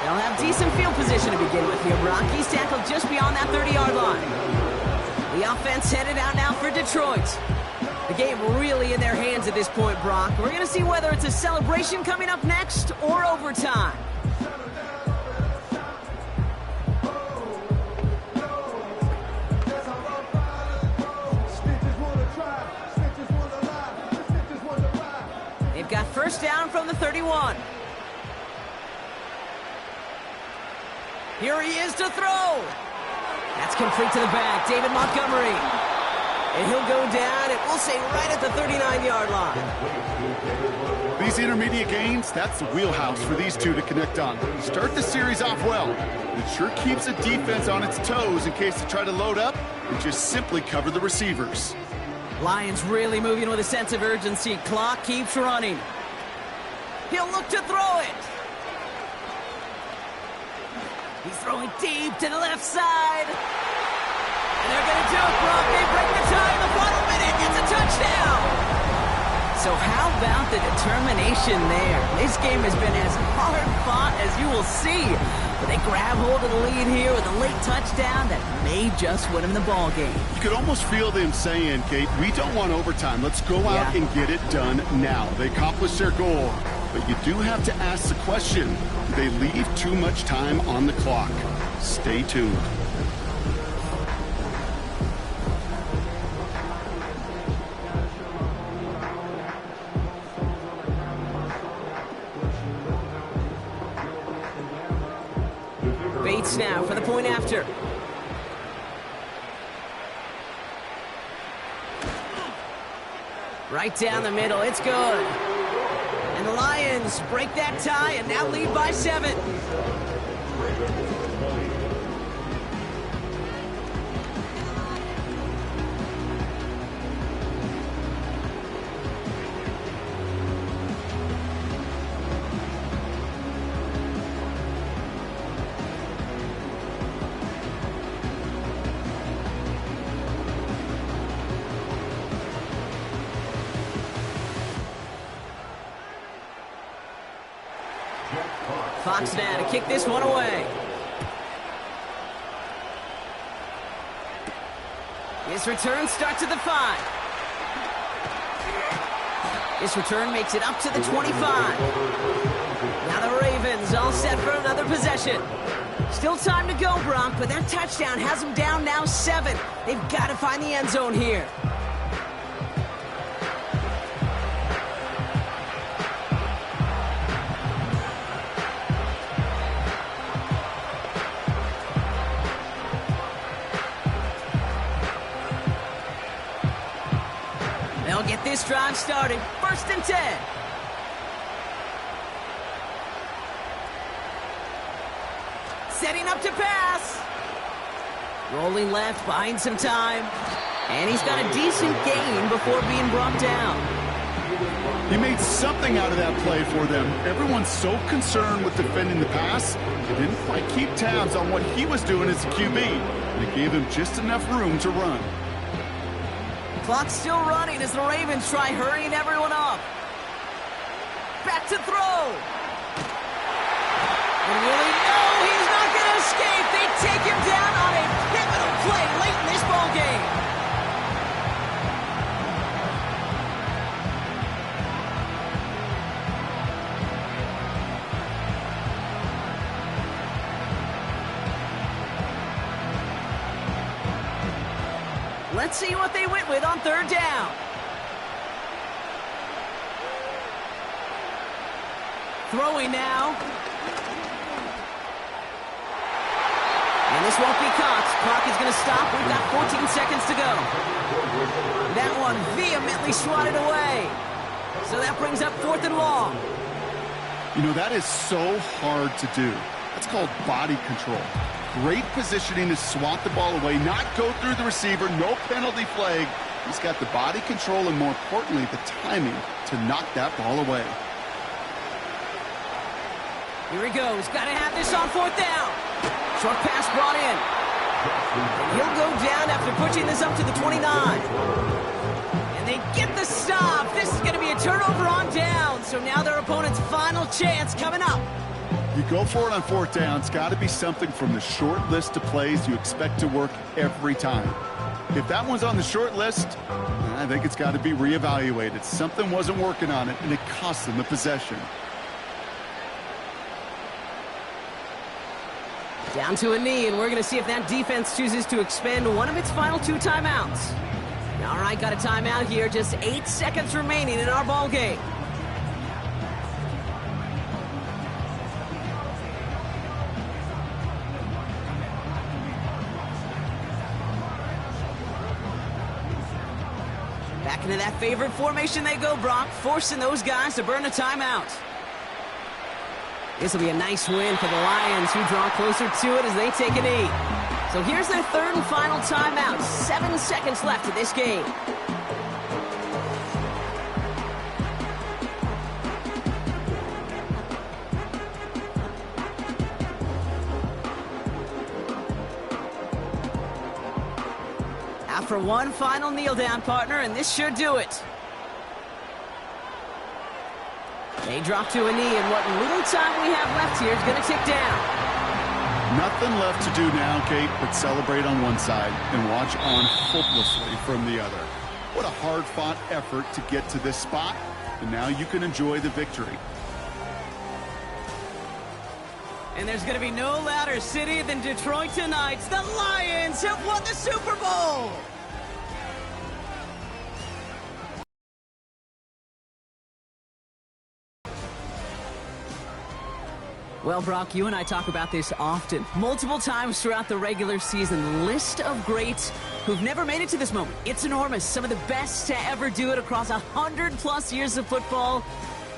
They'll have decent field position to begin with here, Brock. He's tackled just beyond that 30-yard line. The offense headed out now for Detroit. The game really in their hands at this point, Brock. We're going to see whether it's a celebration coming up next or overtime. Got first down from the 31. Here he is to throw. That's complete to the back, David Montgomery. And he'll go down, and we'll say right at the 39-yard line. These intermediate gains, that's the wheelhouse for these two to connect on. Start the series off well. It sure keeps the defense on its toes in case they try to load up and just simply cover the receivers. Lions really moving with a sense of urgency. Clock keeps running. He'll look to throw it. He's throwing deep to the left side. And they're going to do it, Brock. They break the tie in the final minute. It's a touchdown. So how about the determination there? This game has been as hard fought as you will see. But they grab hold of the lead here with a late touchdown that may just win them the ball game. You could almost feel them saying, Kate, we don't want overtime. Let's go out and get it done now. They accomplished their goal. But you do have to ask the question, do they leave too much time on the clock? Stay tuned. Fox now for the point after. Right down the middle, it's good. And the Lions break that tie and now lead by 7. Fox now to kick this one away. This return starts at the 5. This return makes it up to the 25. Now the Ravens all set for another possession. Still time to go, Bronk, but that touchdown has them down now 7. They've got to find the end zone here. They'll get this drive started. 1st and 10. Setting up to pass. Rolling left, buying some time. And he's got a decent gain before being brought down. He made something out of that play for them. Everyone's so concerned with defending the pass, they didn't quite keep tabs on what he was doing as a QB. And it gave him just enough room to run. Clock's still running as the Ravens try hurrying everyone up. Back to throw. And will he? No, he's not going to escape. They take him down on a pivotal play late in this ball game. Let's see what they went with on 3rd down. Throwing now. And this won't be caught. Clock is going to stop. We've got 14 seconds to go. That one vehemently swatted away. So that brings up 4th and long. You know, that is so hard to do. That's called body control. Great positioning to swat the ball away, not go through the receiver, no penalty flag. He's got the body control and, more importantly, the timing to knock that ball away. Here he goes. Got to have this on 4th down. Short pass brought in. And he'll go down after pushing this up to the 29. And they get the stop. This is going to be a turnover on down. So now their opponent's final chance coming up. You go for it on 4th down. It's got to be something from the short list of plays you expect to work every time. If that one's on the short list, I think it's got to be reevaluated. Something wasn't working on it, and it cost them the possession. Down to a knee, and we're going to see if that defense chooses to expend one of its final 2 timeouts. All right, got a timeout here. Just 8 seconds remaining in our ball game. Back into that favorite formation they go, Brock, forcing those guys to burn a timeout. This will be a nice win for the Lions, who draw closer to it as they take a knee. So here's their 3rd and final timeout. 7 seconds left in this game. For one final kneel down, partner, and this should do it. They drop to a knee, and what little time we have left here is going to tick down. Nothing left to do now, Kate, but celebrate on one side and watch on hopelessly from the other. What a hard-fought effort to get to this spot, and now you can enjoy the victory. And there's going to be no louder city than Detroit tonight. The Lions have won the Super Bowl! Well, Brock, you and I talk about this often, multiple times throughout the regular season. The list of greats who've never made it to this moment. It's enormous. Some of the best to ever do it across 100+ years of football.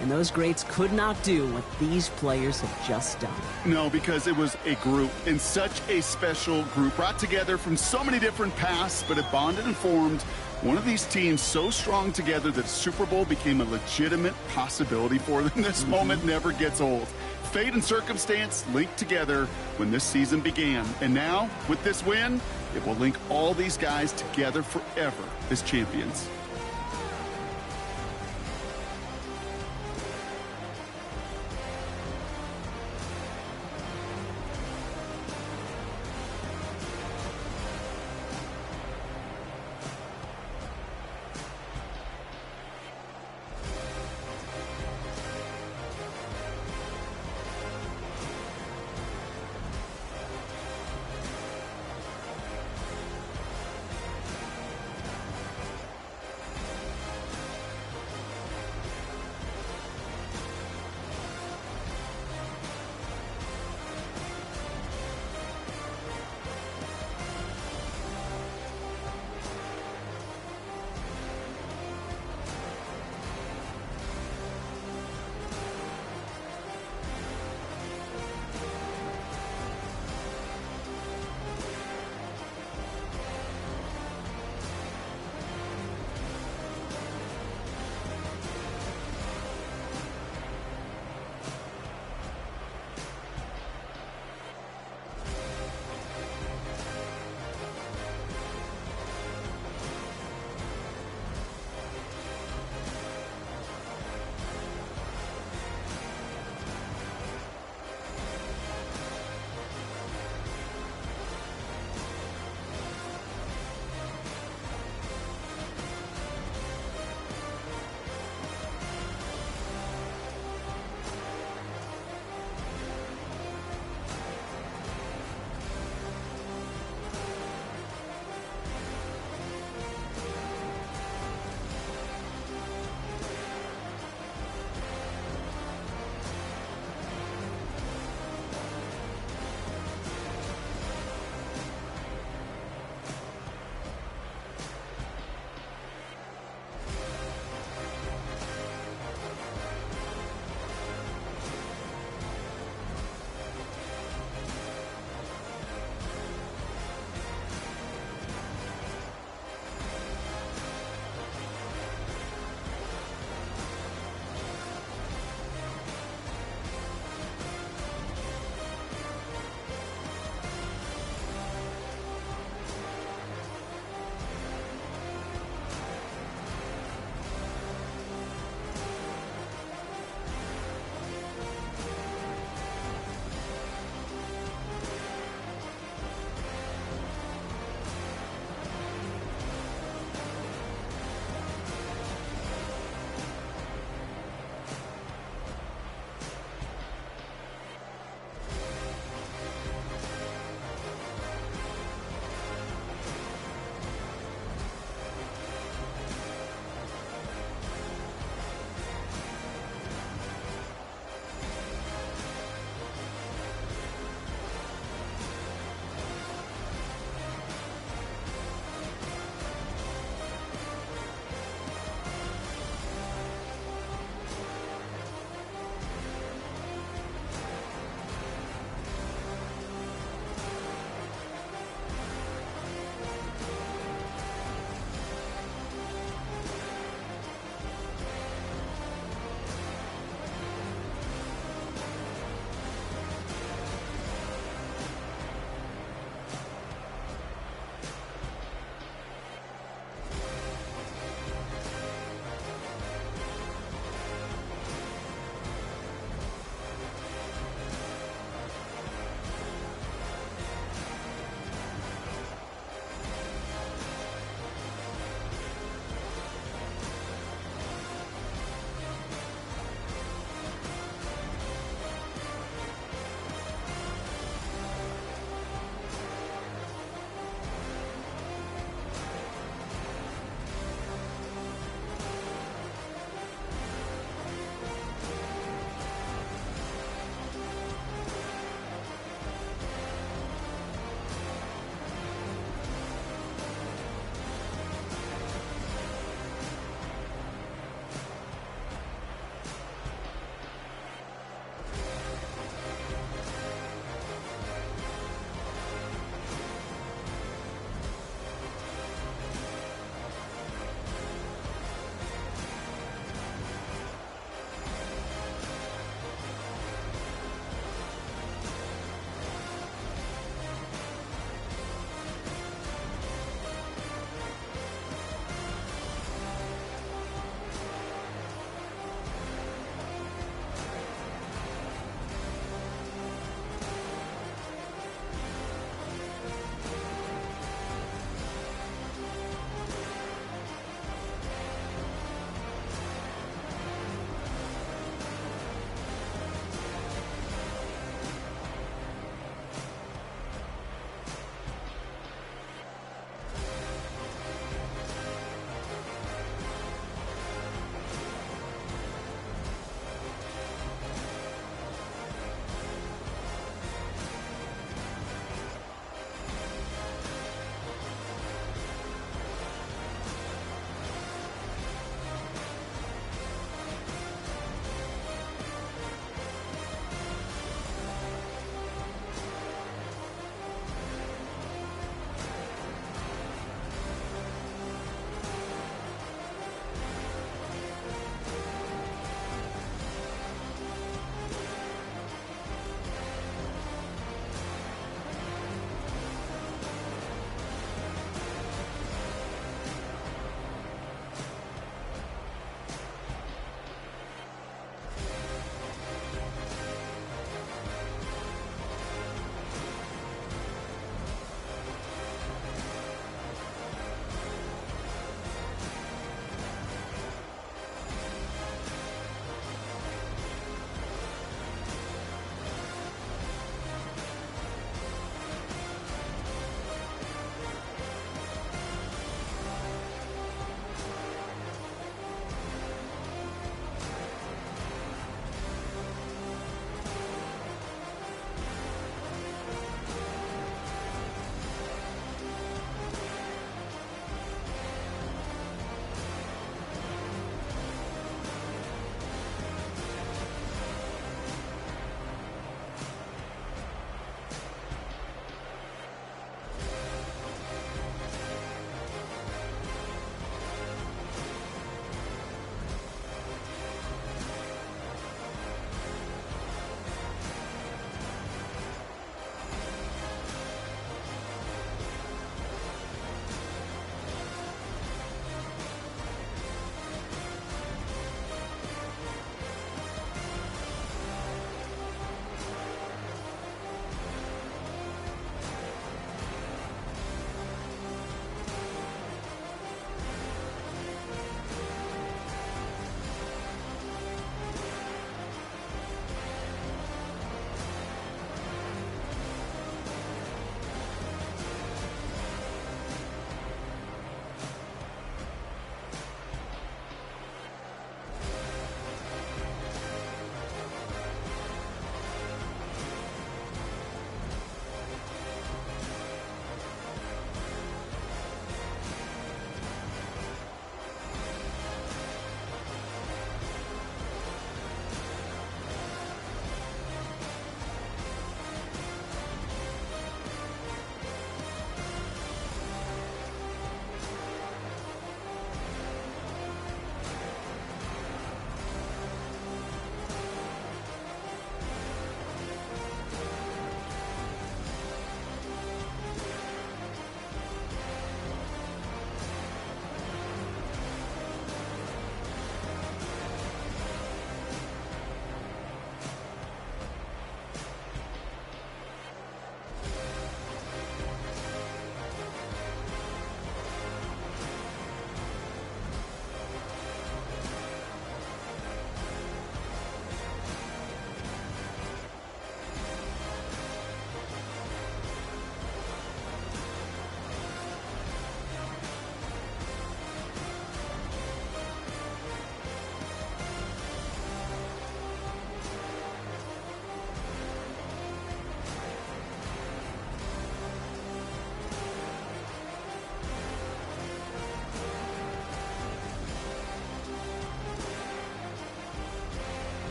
And those greats could not do what these players have just done. No, because it was a group, and such a special group, brought together from so many different paths, but it bonded and formed one of these teams so strong together that Super Bowl became a legitimate possibility for them. This moment never gets old. Fate and circumstance linked together when this season began. And now, with this win, it will link all these guys together forever as champions.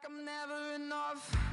I'm never enough.